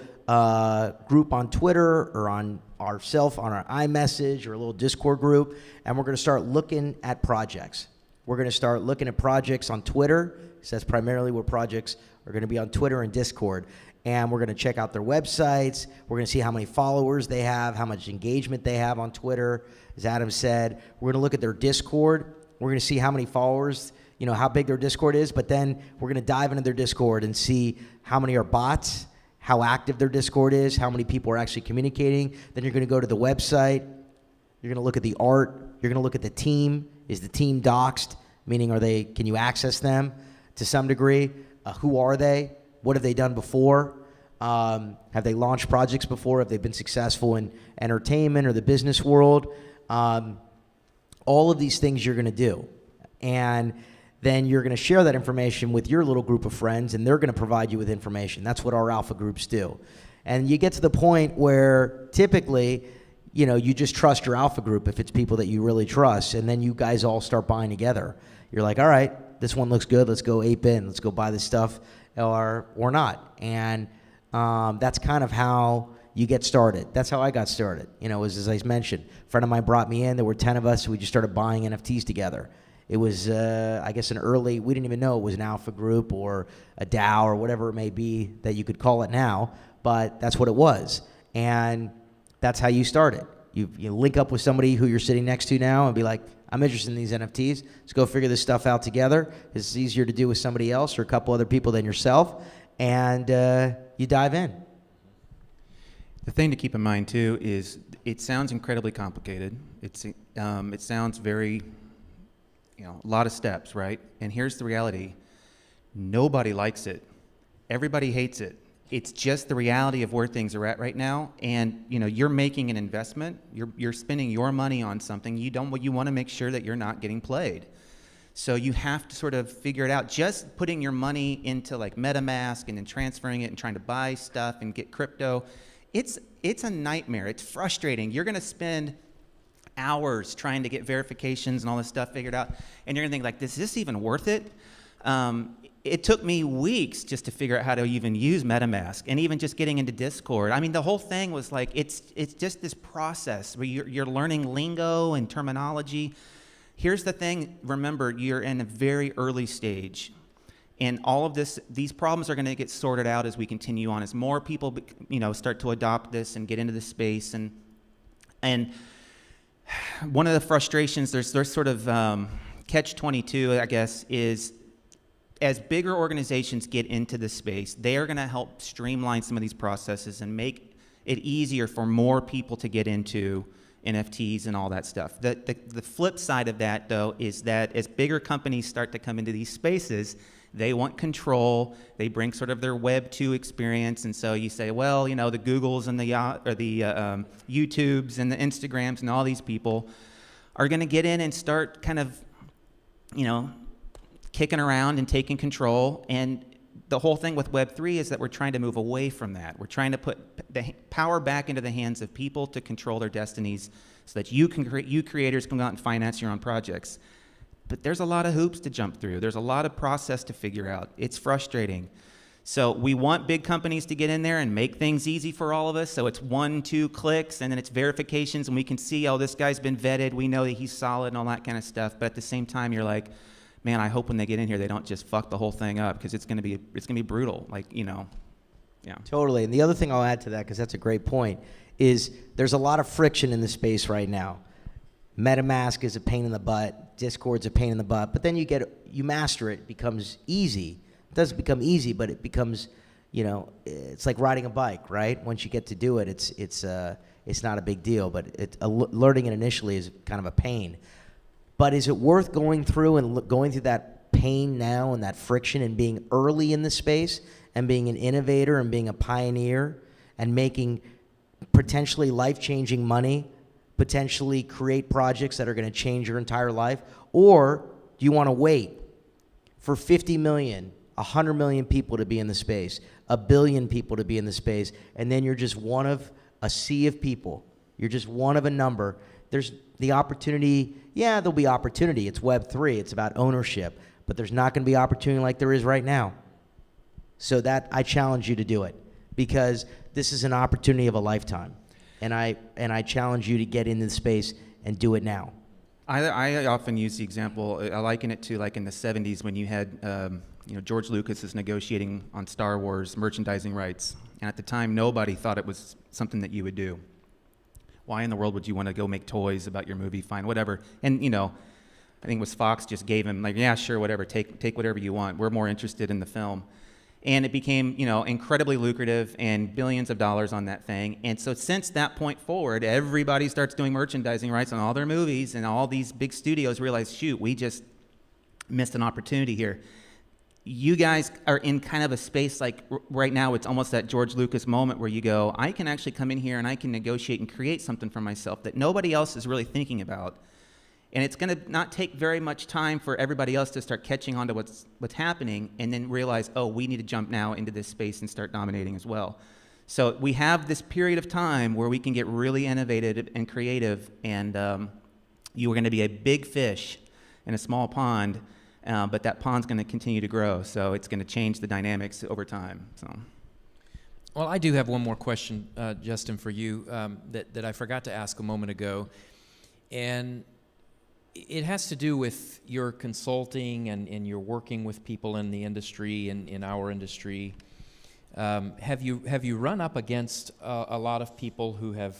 group on Twitter or on our iMessage or a little Discord group, and we're going to start looking at projects. We're going to start looking at projects on Twitter, because that's primarily where projects are going to be, on Twitter and Discord. And we're going to check out their websites. We're going to see how many followers they have, how much engagement they have on Twitter. As Adam said, we're going to look at their Discord. We're going to see how many followers, how big their Discord is. But then we're going to dive into their Discord and see how many are bots, how active their Discord is, how many people are actually communicating. Then you're going to go to the website. You're going to look at the art. You're going to look at the team. Is the team doxed? Meaning, can you access them to some degree? Who are they? What have they done before? Have they launched projects before? Have they been successful in entertainment or the business world? All of these things you're going to do. And then you're going to share that information with your little group of friends, and they're going to provide you with information. That's what our alpha groups do. And you get to the point where typically, you just trust your alpha group if it's people that you really trust, and then you guys all start buying together. You're like, all right, this one looks good. Let's go ape in. Let's go buy this stuff, or not. And that's kind of how you get started. That's how I got started. As I mentioned, a friend of mine brought me in. There were 10 of us. We just started buying NFTs together. It was, I guess, we didn't even know it was an alpha group or a DAO or whatever it may be that you could call it now, but that's what it was. And that's how you started. You link up with somebody who you're sitting next to now and be like, I'm interested in these NFTs. Let's go figure this stuff out together. It's easier to do with somebody else or a couple other people than yourself. And you dive in. The thing to keep in mind, too, is it sounds incredibly complicated. It sounds very, a lot of steps, right? And here's the reality. Nobody likes it. Everybody hates it. It's just the reality of where things are at right now. And, you're making an investment. You're spending your money on something. You want to make sure that you're not getting played. So you have to sort of figure it out. Just putting your money into like MetaMask and then transferring it and trying to buy stuff and get crypto, it's a nightmare. It's frustrating. You're going to spend hours trying to get verifications and all this stuff figured out, and you're going to think like, is this even worth it? It took me weeks just to figure out how to even use MetaMask, and even just getting into Discord. I mean, the whole thing was like, it's just this process where you're learning lingo and terminology. Here's the thing, remember, you're in a very early stage. And all of these problems are going to get sorted out as we continue on, as more people, start to adopt this and get into the space. And one of the frustrations, there's sort of catch-22, I guess, is as bigger organizations get into this space, they are going to help streamline some of these processes and make it easier for more people to get into NFTs and all that stuff. The flip side of that, though, is that as bigger companies start to come into these spaces, they want control. They bring sort of their Web 2 experience, and so you say, well, the Googles and the YouTubes and the Instagrams and all these people are going to get in and start kind of, kicking around and taking control. And the whole thing with Web 3 is that we're trying to move away from that. We're trying to put the power back into the hands of people to control their destinies, so that you creators can go out and finance your own projects. But there's a lot of hoops to jump through. There's a lot of process to figure out. It's frustrating. So we want big companies to get in there and make things easy for all of us. So it's 1-2 clicks, and then it's verifications, and we can see, oh, this guy's been vetted. We know that he's solid and all that kind of stuff. But at the same time, you're like, man, I hope when they get in here, they don't just fuck the whole thing up, because it's gonna be brutal. Yeah. Totally. And the other thing I'll add to that, because that's a great point, is there's a lot of friction in the space right now. MetaMask is a pain in the butt. Discord's a pain in the butt. But then you master it. It becomes easy. It doesn't become easy, but it becomes, it's like riding a bike, right? Once you get to do it, it's not a big deal. But learning it initially is kind of a pain. But is it worth going through and going through that pain now and that friction and being early in the space and being an innovator and being a pioneer and making potentially life-changing money, potentially create projects that are going to change your entire life? Or do you want to wait for 50 million, 100 million people to be in the space, 1 billion people to be in the space, and then you're just one of a sea of people? You're just one of a number. There's the opportunity. Yeah, there'll be opportunity. It's Web 3. It's about ownership. But there's not going to be opportunity like there is right now. So that I challenge you to do it, because this is an opportunity of a lifetime. And I challenge you to get into the space and do it now. I often use the example, I liken it to like in the 70s when you had George Lucas is negotiating on Star Wars merchandising rights. And at the time, nobody thought it was something that you would do. Why in the world would you want to go make toys about your movie? Fine, whatever. And, I think it was Fox just gave him, like, yeah, sure, whatever, take whatever you want. We're more interested in the film. And it became, incredibly lucrative and billions of dollars on that thing. And so since that point forward, everybody starts doing merchandising rights on all their movies, and all these big studios realize, shoot, we just missed an opportunity here. You guys are in kind of a space like right now, it's almost that George Lucas moment where you go, I can actually come in here and I can negotiate and create something for myself that nobody else is really thinking about. And it's going to not take very much time for everybody else to start catching on to what's happening, and then realize, oh, we need to jump now into this space and start dominating as well. So we have this period of time where we can get really innovative and creative, and you are going to be a big fish in a small pond, but that pond's going to continue to grow, so it's going to change the dynamics over time. So. Well, I do have one more question, Justin, for you that I forgot to ask a moment ago, and it has to do with your consulting and your working with people in the industry and in our industry. Have you run up against a lot of people who have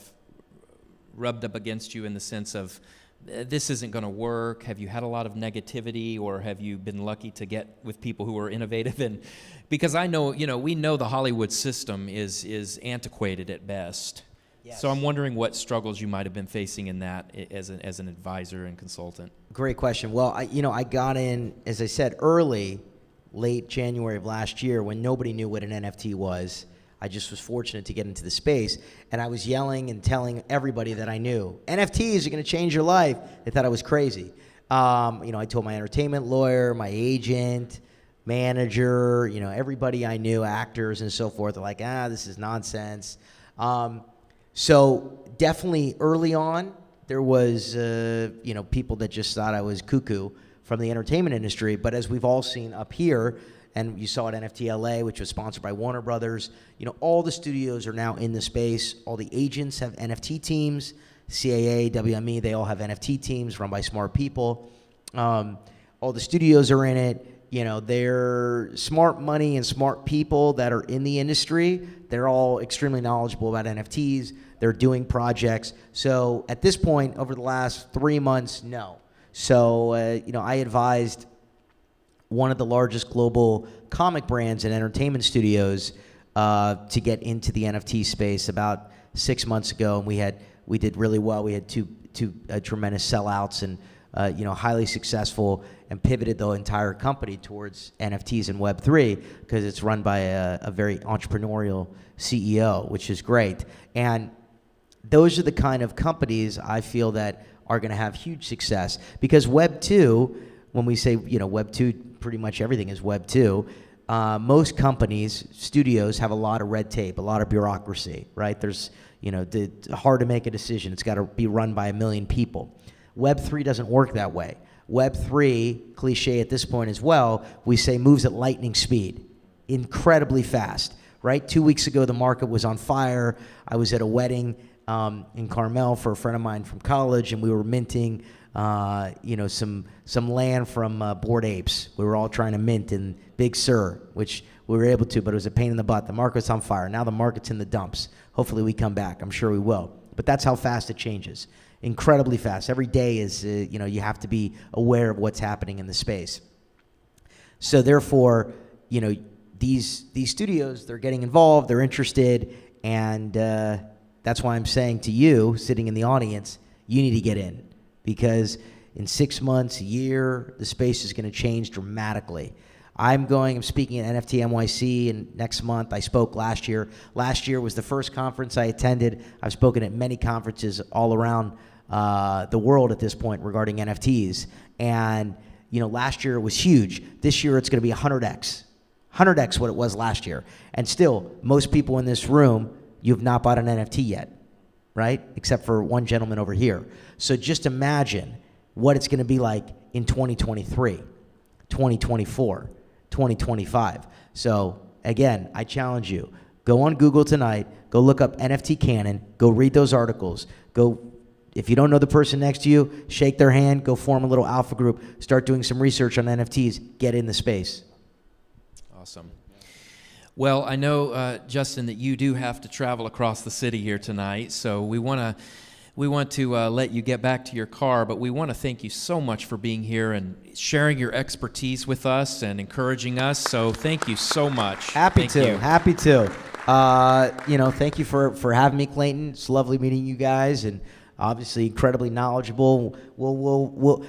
rubbed up against you in the sense of this isn't going to work? Have you had a lot of negativity, or have you been lucky to get with people who are innovative? And because I know, we know the Hollywood system is antiquated at best. Yes. So I'm wondering what struggles you might have been facing in that as an advisor and consultant. Great question. Well, I got in, as I said, late January of last year, when nobody knew what an NFT was. I just was fortunate to get into the space, and I was yelling and telling everybody that I knew, NFTs are going to change your life. They thought I was crazy. I told my entertainment lawyer, my agent, manager, everybody I knew, actors and so forth. They're like, this is nonsense. So definitely early on, there was, people that just thought I was cuckoo from the entertainment industry. But as we've all seen up here, and you saw at NFT LA, which was sponsored by Warner Brothers, all the studios are now in the space. All the agents have NFT teams. CAA, WME, they all have NFT teams run by smart people. All the studios are in it. they're smart money and smart people that are in the industry. They're all extremely knowledgeable about NFTs. They're doing projects. So at this point, over the last 3 months, no. So, I advised one of the largest global comic brands and entertainment studios to get into the NFT space about 6 months ago, and we did really well. We had two tremendous sellouts and highly successful, and pivoted the entire company towards NFTs and Web3 because it's run by a very entrepreneurial CEO, which is great. And those are the kind of companies I feel that are going to have huge success, because Web 2, when we say Web 2, pretty much everything is Web 2. Most companies, studios, have a lot of red tape, a lot of bureaucracy, right? There's hard to make a decision. It's got to be run by 1 million people. Web 3 doesn't work that way. Web 3, cliche at this point as well, we say moves at lightning speed, incredibly fast, right? 2 weeks ago, the market was on fire. I was at a wedding in Carmel for a friend of mine from college, and we were minting, some land from Bored Apes. We were all trying to mint in Big Sur, which we were able to, but it was a pain in the butt. The market's on fire. Now the market's in the dumps. Hopefully we come back. I'm sure we will. But that's how fast it changes. Incredibly fast. Every day is, you have to be aware of what's happening in the space. So therefore, these studios, they're getting involved, they're interested, and that's why I'm saying to you, sitting in the audience, you need to get in, because in 6 months, a year, the space is going to change dramatically. I'm speaking at NFT NYC, and next month I spoke last year. Last year was the first conference I attended. I've spoken at many conferences all around the world at this point regarding NFTs. And, last year it was huge. This year it's going to be 100x what it was last year. And still, most people in this room, you've not bought an NFT yet, right? Except for one gentleman over here. So just imagine what it's going to be like in 2023, 2024, 2025. So again, I challenge you, go on Google tonight, go look up NFT Canon, go read those articles, if you don't know the person next to you, shake their hand, go form a little alpha group, start doing some research on NFTs, get in the space. Awesome. Well, I know, Justin, that you do have to travel across the city here tonight, so we want to let you get back to your car, but we want to thank you so much for being here and sharing your expertise with us and encouraging us. So thank you so much. Happy to. Thank you for having me, Clayton. It's lovely meeting you guys, and obviously incredibly knowledgeable.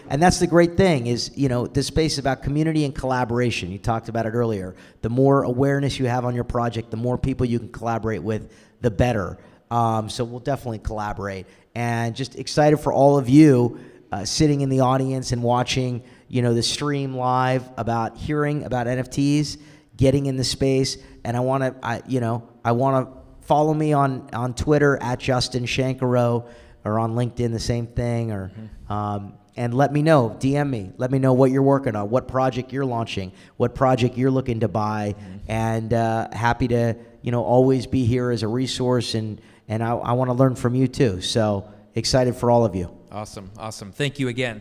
And that's the great thing is, this space is about community and collaboration. You talked about it earlier. The more awareness you have on your project, the more people you can collaborate with, the better. So we'll definitely collaborate. And just excited for all of you sitting in the audience and watching, the stream live, about hearing about NFTs, getting in the space. And I want to follow me on Twitter at Justin Shenkarow, or on LinkedIn, the same thing, or and let me know, DM me, let me know what you're working on, what project you're launching, what project you're looking to buy, and happy to always be here as a resource, and I want to learn from you too. So excited for all of you. Awesome. Thank you again.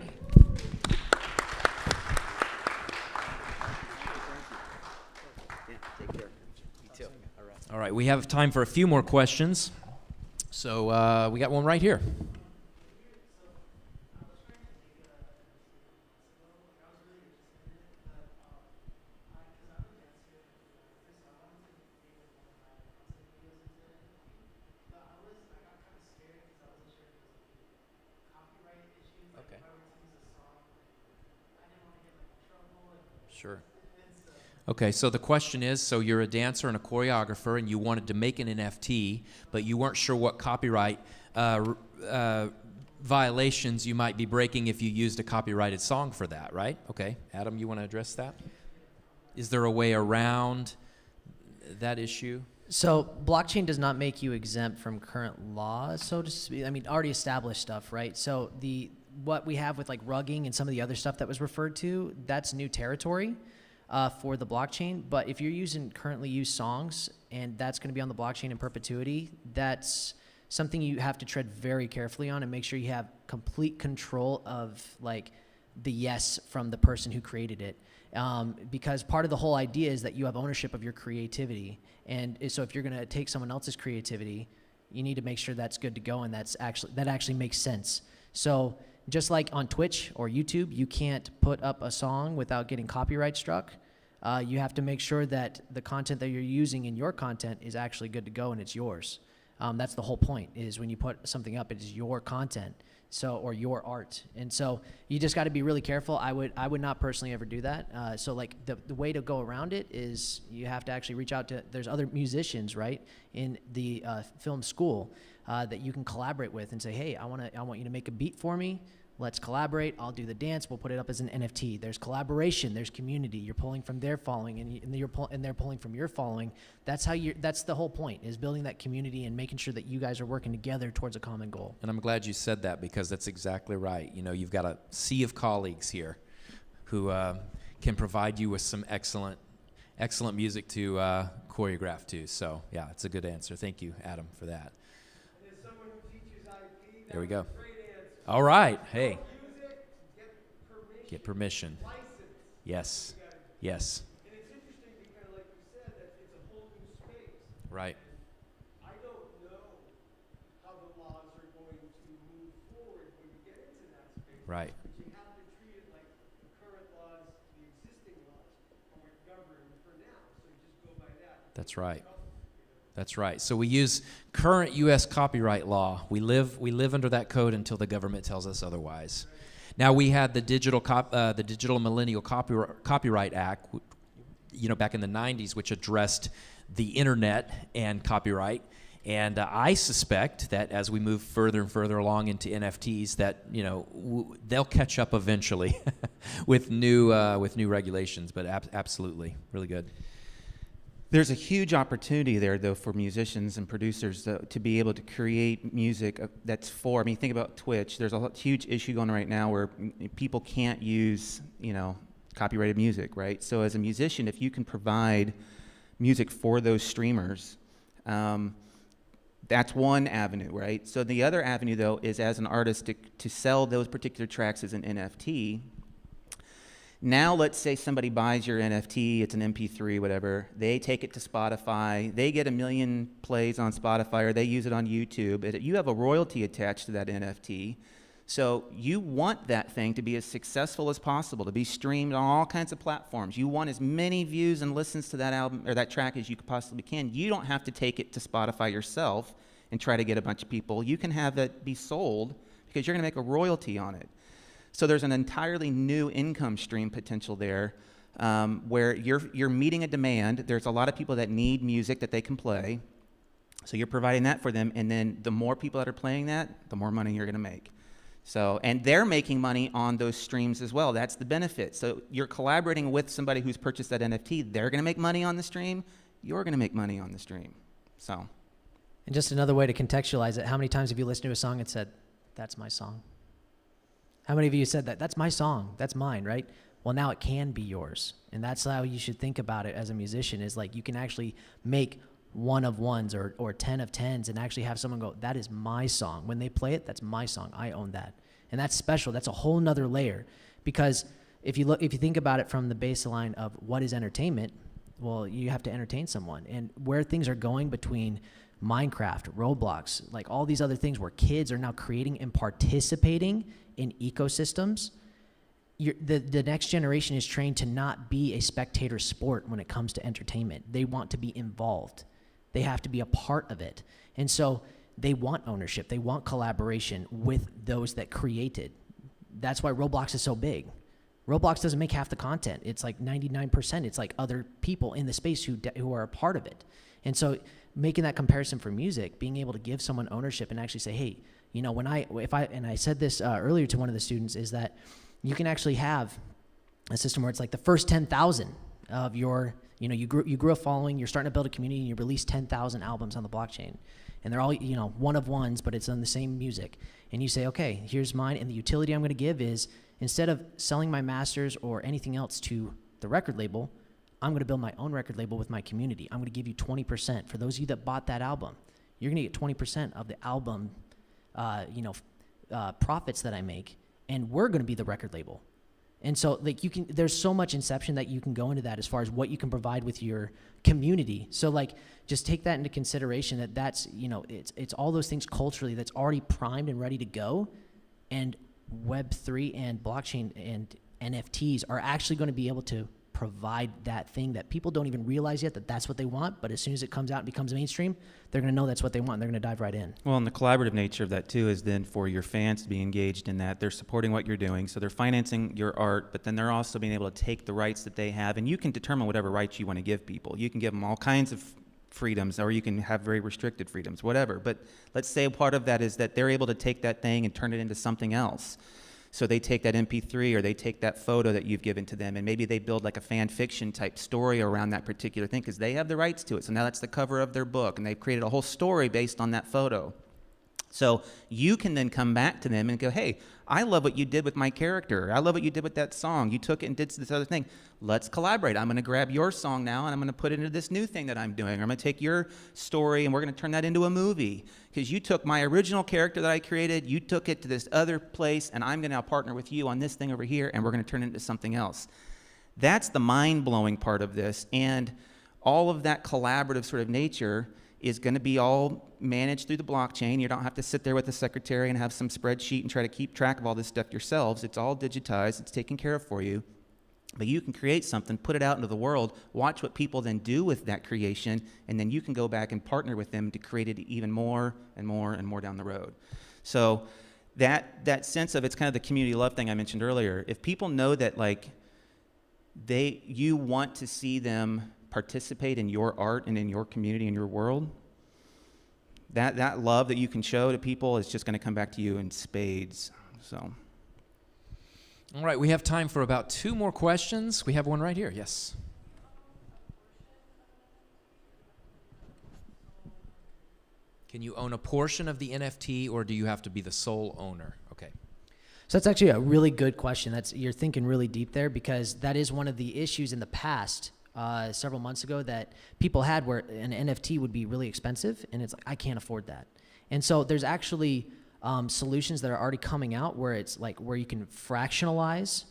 Take care. You too. All right, we have time for a few more questions. So we got one right here. Okay. Sure. Okay, so the question is, so you're a dancer and a choreographer, and you wanted to make an NFT, but you weren't sure what copyright violations you might be breaking if you used a copyrighted song for that, right? Okay, Adam, you want to address that? Is there a way around that issue? So blockchain does not make you exempt from current law, so to speak. I mean, already established stuff, right? So what we have with like rugging and some of the other stuff that was referred to, that's new territory for the blockchain. But if you're using currently used songs and that's going to be on the blockchain in perpetuity, that's something you have to tread very carefully on and make sure you have complete control of like the yes from the person who created it. because part of the whole idea is that you have ownership of your creativity. And so if you're going to take someone else's creativity, you need to make sure that's good to go and that actually makes sense. So just like on Twitch or YouTube, you can't put up a song without getting copyright struck. You have to make sure that the content that you're using in your content is actually good to go and it's yours. That's the whole point, is when you put something up, it is your content, or your art. And so you just got to be really careful. I would not personally ever do that. So like the way to go around it is you have to actually reach out to, there's other musicians, right, in the film school that you can collaborate with and say, hey, I want you to make a beat for me. Let's collaborate. I'll do the dance. We'll put it up as an NFT. There's collaboration. There's community. You're pulling from their following, and they're pulling from your following. That's the whole point, is building that community and making sure that you guys are working together towards a common goal. And I'm glad you said that, because that's exactly right. You know, you've got a sea of colleagues here who can provide you with some excellent music to choreograph to. So yeah, it's a good answer. Thank you, Adam, for that. And as someone who teaches IP, There we go. great answer. All right. Hey, Use it, get permission. license. Yes. Yes. And it's interesting because, like you said, that it's a whole new space. Right. I don't know how the laws are going to move forward when you get into that space. Right. But you have to treat it like the current laws, the existing laws, are what govern for now. So you just go by that. That's right. That's right. So we use current U.S. copyright law. We live under that code until the government tells us otherwise. Now, we had the Digital Millennial Copyright Act, you know, back in the 90s, which addressed the internet and copyright. And I suspect that as we move further and further along into NFTs, that, you know, they'll catch up eventually with new regulations. But absolutely, really good. There's a huge opportunity there, though, for musicians and producers to be able to create music that's for. I mean, think about Twitch. There's a huge issue going on right now where people can't use, you know, copyrighted music, right? So as a musician, if you can provide music for those streamers, that's one avenue, right? So the other avenue, though, is as an artist to sell those particular tracks as an NFT. Now, let's say somebody buys your NFT, it's an MP3, whatever. They take it to Spotify. They get 1 million plays on Spotify, or they use it on YouTube. You have a royalty attached to that NFT. So you want that thing to be as successful as possible, to be streamed on all kinds of platforms. You want as many views and listens to that album or that track as you possibly can. You don't have to take it to Spotify yourself and try to get a bunch of people. You can have it be sold because you're going to make a royalty on it. So there's an entirely new income stream potential there, where you're meeting a demand. There's a lot of people that need music that they can play, so you're providing that for them. And then the more people that are playing that, the more money you're going to make. So, and they're making money on those streams as well. That's the benefit. So you're collaborating with somebody who's purchased that NFT. They're going to make money on the stream. You're going to make money on the stream. So, And just another way to contextualize it, how many times have you listened to a song and said, that's my song? How many of you said that? That's my song. That's mine, right? Well, now it can be yours. And that's how you should think about it as a musician, is like you can actually make one of ones or 10 of tens and actually have someone go, that is my song. When they play it, that's my song. I own that. And that's special. That's a whole nother layer. Because if you think about it from the baseline of what is entertainment, well, you have to entertain someone. And where things are going between Minecraft, Roblox, like all these other things where kids are now creating and participating in ecosystems, the next generation is trained to not be a spectator sport when it comes to entertainment. They want to be involved. They have to be a part of it. And so they want ownership. They want collaboration with those that created. That's why Roblox is so big. Roblox doesn't make half the content. It's like 99%. It's like other people in the space who are a part of it. And so making that comparison for music, being able to give someone ownership and actually say, hey, you know, and I said this earlier to one of the students, is that you can actually have a system where it's like the first 10,000 of your, you know, you grew a following, you're starting to build a community, and you release 10,000 albums on the blockchain. And they're all, you know, one of ones, but it's on the same music. And you say, okay, here's mine, and the utility I'm going to give is, instead of selling my masters or anything else to the record label, I'm going to build my own record label with my community. I'm going to give you 20%. For those of you that bought that album, you're going to get 20% of the album profits that I make, and we're going to be the record label. And so like there's so much inception that you can go into that as far as what you can provide with your community. So like just take that into consideration that's, it's all those things culturally that's already primed and ready to go. And Web3 and blockchain and NFTs are actually going to be able to provide that thing that people don't even realize yet that that's what they want. But as soon as it comes out and becomes mainstream, they're going to know that's what they want. They're going to dive right in. Well, and the collaborative nature of that too is then for your fans to be engaged in that. They're supporting what you're doing, so they're financing your art, but then they're also being able to take the rights that they have, and you can determine whatever rights you want to give people. You can give them all kinds of freedoms, or you can have very restricted freedoms, whatever. But let's say part of that is that they're able to take that thing and turn it into something else. So they take that MP3 or they take that photo that you've given to them, and maybe they build like a fan fiction type story around that particular thing because they have the rights to it. So now that's the cover of their book, and they've created a whole story based on that photo. So you can then come back to them and go, hey, I love what you did with my character. I love what you did with that song. You took it and did this other thing. Let's collaborate. I'm going to grab your song now, and I'm going to put it into this new thing that I'm doing. Or I'm going to take your story, and we're going to turn that into a movie. Because you took my original character that I created, you took it to this other place, and I'm going to now partner with you on this thing over here, and we're going to turn it into something else. That's the mind-blowing part of this. And all of that collaborative sort of nature is going to be all managed through the blockchain. You don't have to sit there with a secretary and have some spreadsheet and try to keep track of all this stuff yourselves. It's all digitized. It's taken care of for you. But you can create something, put it out into the world, watch what people then do with that creation, and then you can go back and partner with them to create it even more and more and more down the road. So that sense of, it's kind of the community love thing I mentioned earlier. If people know that like you want to see them participate in your art and in your community and your world, that love that you can show to people is just going to come back to you in spades. So, All right, we have time for about 2 more questions. We have one right here. Yes. Can you own a portion of the NFT, or do you have to be the sole owner? Okay. So that's actually a really good question. You're thinking really deep there, because that is one of the issues in the past, several months ago, that people had, where an NFT would be really expensive, and it's like, I can't afford that. And so there's actually solutions that are already coming out where it's like where you can fractionalize,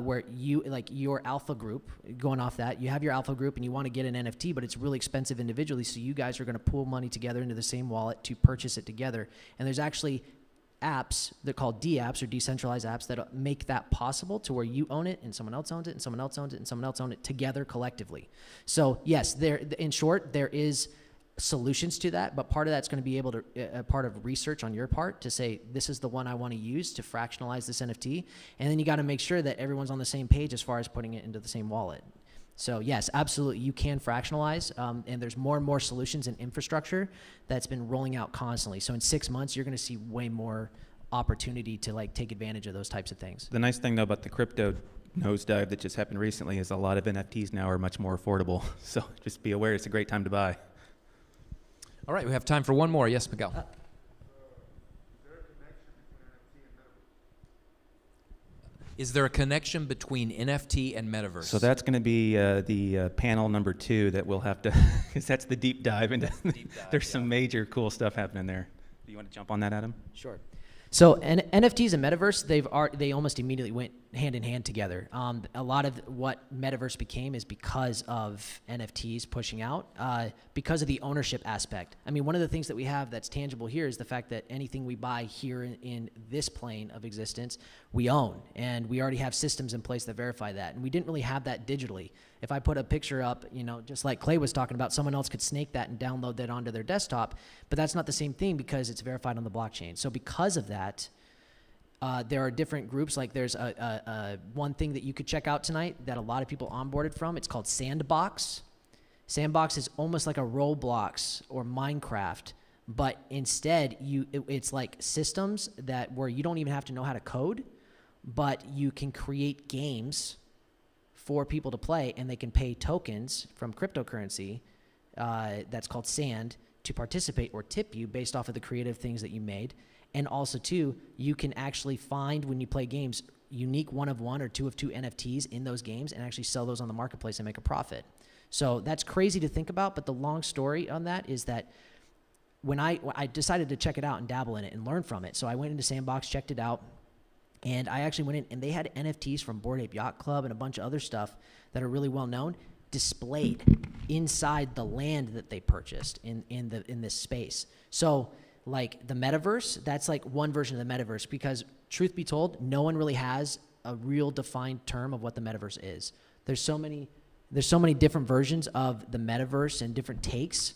where you, like your alpha group, going off that, you have your alpha group and you want to get an NFT, but it's really expensive individually, so you guys are going to pool money together into the same wallet to purchase it together. And there's actually apps, they're called D-apps, or decentralized apps, that make that possible, to where you own it and someone else owns it and someone else owns it and someone else owns it together collectively. So yes, in short, there is solutions to that, but part of that's going to be able to, a part of research on your part to say, this is the one I want to use to fractionalize this NFT. And then you got to make sure that everyone's on the same page as far as putting it into the same wallet. So yes, absolutely, you can fractionalize, and there's more and more solutions and infrastructure that's been rolling out constantly. So in 6 months, you're going to see way more opportunity to like take advantage of those types of things. the nice thing though about the crypto nosedive that just happened recently is a lot of NFTs now are much more affordable. So just be aware, it's a great time to buy. All right, we have time for one more. Yes, Miguel. Is there a connection between NFT and metaverse? So that's going to be the panel number 2 that we'll have to, because that's the deep dive into. There's some major cool stuff happening there. Do you want to jump on that, Adam? Sure. So NFTs and metaverse, they almost immediately went hand in hand together. A lot of what metaverse became is because of NFTs pushing out, because of the ownership aspect. I mean, one of the things that we have that's tangible here is the fact that anything we buy here in this plane of existence, we own, and we already have systems in place that verify that. And we didn't really have that digitally. If I put a picture up, just like Clay was talking about, someone else could snake that and download that onto their desktop, but that's not the same thing because it's verified on the blockchain. So because of that, there are different groups. Like there's one thing that you could check out tonight that a lot of people onboarded from. It's called Sandbox. Sandbox is almost like a Roblox or Minecraft, but instead it's like systems where you don't even have to know how to code, but you can create games for people to play, and they can pay tokens from cryptocurrency that's called Sand to participate or tip you based off of the creative things that you made. And also, too, you can actually find, when you play games, unique 1 of 1 or 2 of 2 NFTs in those games and actually sell those on the marketplace and make a profit. So that's crazy to think about, but the long story on that is that when I decided to check it out and dabble in it and learn from it, so I went into Sandbox, checked it out, And I actually went in, and they had NFTs from Bored Ape Yacht Club and a bunch of other stuff that are really well known displayed inside the land that they purchased in this space. So like the metaverse, that's like one version of the metaverse, because truth be told, no one really has a real defined term of what the metaverse is. There's so many different versions of the metaverse and different takes,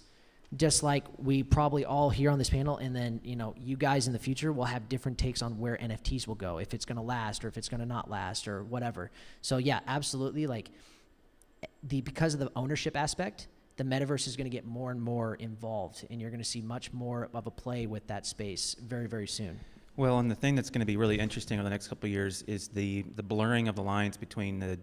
just like we probably all here on this panel, and then, you know, you guys in the future will have different takes on where NFTs will go, if it's going to last or if it's going to not last or whatever. So yeah, absolutely. Like because of the ownership aspect, the metaverse is going to get more and more involved, and you're going to see much more of a play with that space very, very soon. Well, and the thing that's going to be really interesting over the next couple of years is the blurring of the lines between the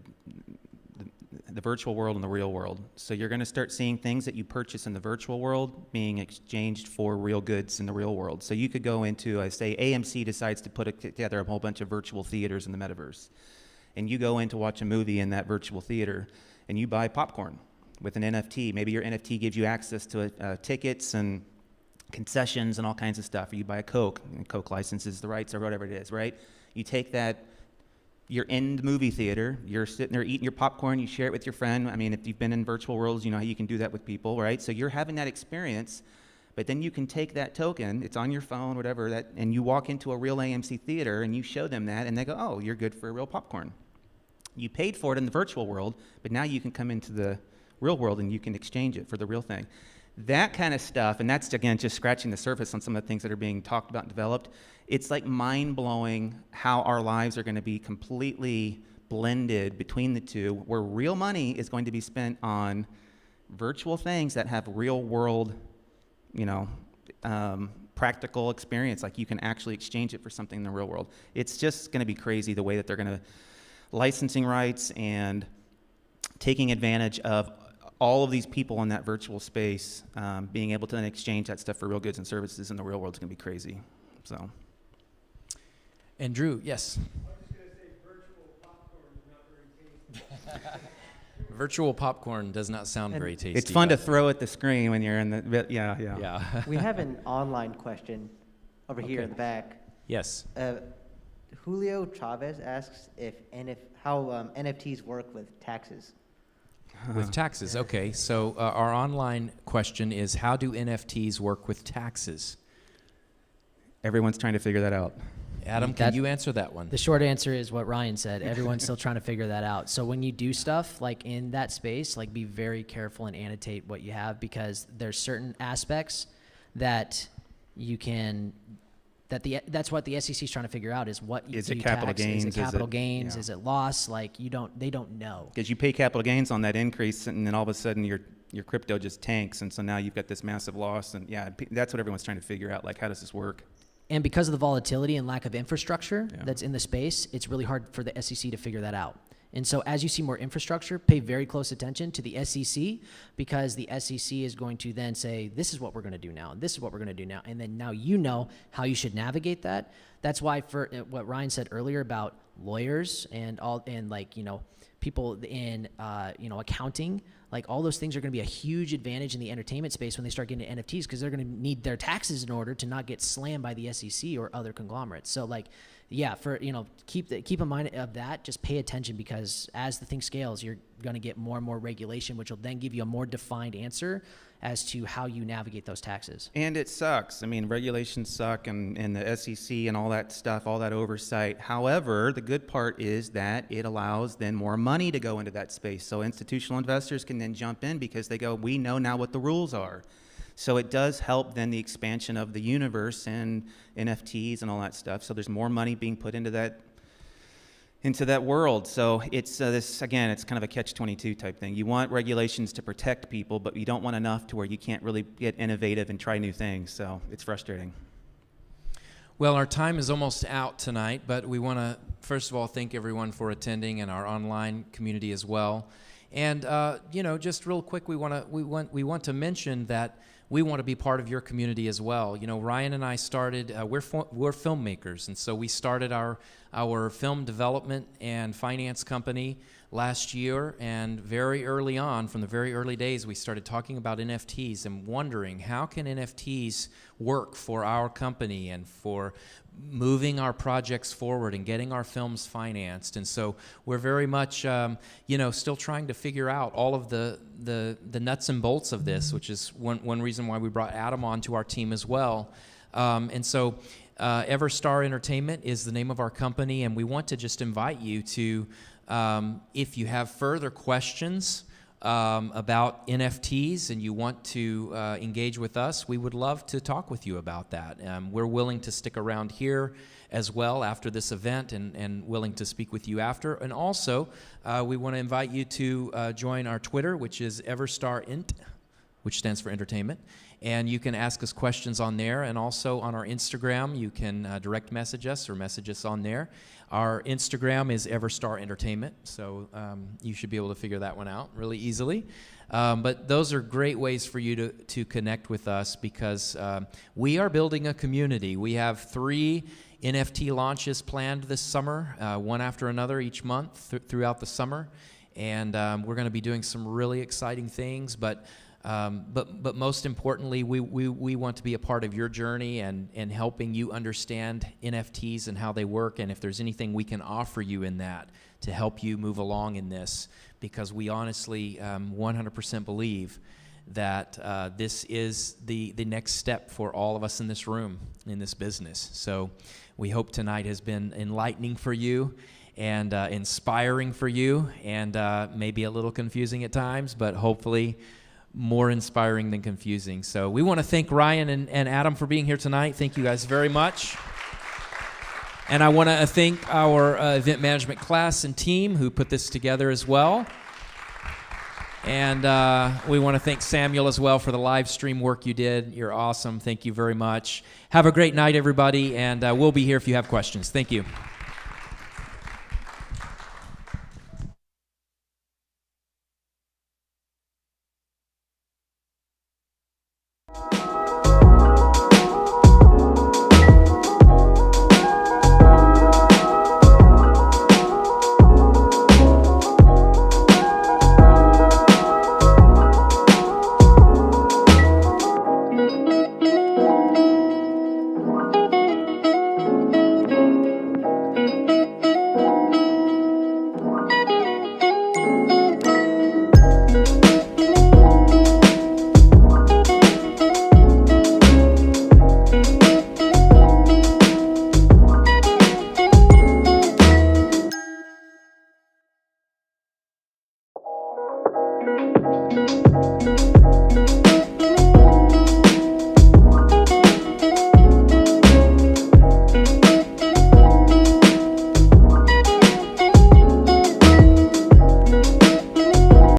virtual world and the real world. So you're going to start seeing things that you purchase in the virtual world being exchanged for real goods in the real world. So you could go into, say, AMC decides to put together a whole bunch of virtual theaters in the metaverse. And you go in to watch a movie in that virtual theater, and you buy popcorn with an NFT. Maybe your NFT gives you access to tickets and concessions and all kinds of stuff. Or you buy a Coke, and Coke licenses the rights or whatever it is, right? You take that, you're in the movie theater, you're sitting there eating your popcorn, you share it with your friend. I mean, if you've been in virtual worlds, you know how you can do that with people, right? So you're having that experience, but then you can take that token, it's on your phone, whatever, and you walk into a real AMC theater and you show them that, and they go, oh, you're good for real popcorn. You paid for it in the virtual world, but now you can come into the real world and you can exchange it for the real thing. That kind of stuff, and that's, again, just scratching the surface on some of the things that are being talked about and developed. It's like mind-blowing how our lives are going to be completely blended between the two, where real money is going to be spent on virtual things that have real-world, you know, practical experience. Like you can actually exchange it for something in the real world. It's just going to be crazy the way that they're going to licensing rights and taking advantage of all of these people in that virtual space, being able to then exchange that stuff for real goods and services in the real world is going to be crazy. So. And Drew, yes. I was just going to say virtual popcorn is not very tasty. Virtual popcorn does not sound very tasty. It's fun to but- throw at the screen when you're in the, yeah. Yeah. We have an online question over here in the back. Yes. Julio Chavez asks how NFTs work with taxes. With taxes, okay. So our online question is, how do NFTs work with taxes? Everyone's trying to figure that out. Adam, can you answer that one? The short answer is what Ryan said. Everyone's still trying to figure that out. So when you do stuff like in that space, like be very careful and annotate what you have, because there's certain aspects that you can, that's what the SEC is trying to figure out, is what Is do it you capital tax? gains? Is it capital gains? Yeah. Is it loss? Like they don't know. Because you pay capital gains on that increase, and then all of a sudden your crypto just tanks, and so now you've got this massive loss. And yeah, that's what everyone's trying to figure out. Like, how does this work? And because of the volatility and lack of infrastructure Yeah. that's in the space, it's really hard for the SEC to figure that out. And so as you see more infrastructure, pay very close attention to the SEC, because the SEC is going to then say, this is what we're going to do now, and this is what we're going to do now. And then now you know how you should navigate that. That's why, for what Ryan said earlier about lawyers and like, you know, people in, you know, accounting, like all those things are going to be a huge advantage in the entertainment space when they start getting into NFTs, because they're going to need their taxes in order to not get slammed by the SEC or other conglomerates. So like, yeah, for, you know, keep in mind of that. Just pay attention, because as the thing scales, you're going to get more and more regulation, which will then give you a more defined answer as to how you navigate those taxes. And it sucks. I mean, regulations suck, and the SEC and all that stuff, all that oversight. However, the good part is that it allows then more money to go into that space. So institutional investors can then jump in, because they go, we know now what the rules are. So it does help then the expansion of the universe and NFTs and all that stuff. So there's more money being put into that world. So it's this, again, it's kind of a catch-22 type thing. You want regulations to protect people, but you don't want enough to where you can't really get innovative and try new things. So it's frustrating. Well, our time is almost out tonight, but we want to, first of all, thank everyone for attending, and our online community as well. And, you know, just real quick, we want to mention that we want to be part of your community as well. You know, Ryan and I started, we're filmmakers, and so we started our our film development and finance company last year, and very early on, from the very early days, we started talking about NFTs and wondering how can NFTs work for our company and for moving our projects forward and getting our films financed. And so we're very much, still trying to figure out all of the nuts and bolts of this, which is one reason why we brought Adam onto our team as well. EverStar Entertainment is the name of our company, and we want to just invite you to, if you have further questions about NFTs and you want to engage with us, we would love to talk with you about that. We're willing to stick around here as well after this event and willing to speak with you after. And also, we want to invite you to join our Twitter, which is EverStar Int, which stands for entertainment. And you can ask us questions on there. And also on our Instagram, you can direct message us or message us on there. Our Instagram is EverStar Entertainment, so you should be able to figure that one out really easily. But those are great ways for you to connect with us, because we are building a community. We have 3 NFT launches planned this summer, one after another each month throughout the summer. And we're going to be doing some really exciting things, but most importantly, we want to be a part of your journey and helping you understand NFTs and how they work, and if there's anything we can offer you in that to help you move along in this, because we honestly 100% believe that this is the next step for all of us in this room, in this business. So we hope tonight has been enlightening for you and inspiring for you, and maybe a little confusing at times, but hopefully more inspiring than confusing. So we want to thank Ryan and Adam for being here tonight. Thank you guys very much. And I want to thank our event management class and team who put this together as well. And we want to thank Samuel as well for the live stream work you did. You're awesome. Thank you very much. Have a great night, everybody, and we'll be here if you have questions. Thank you.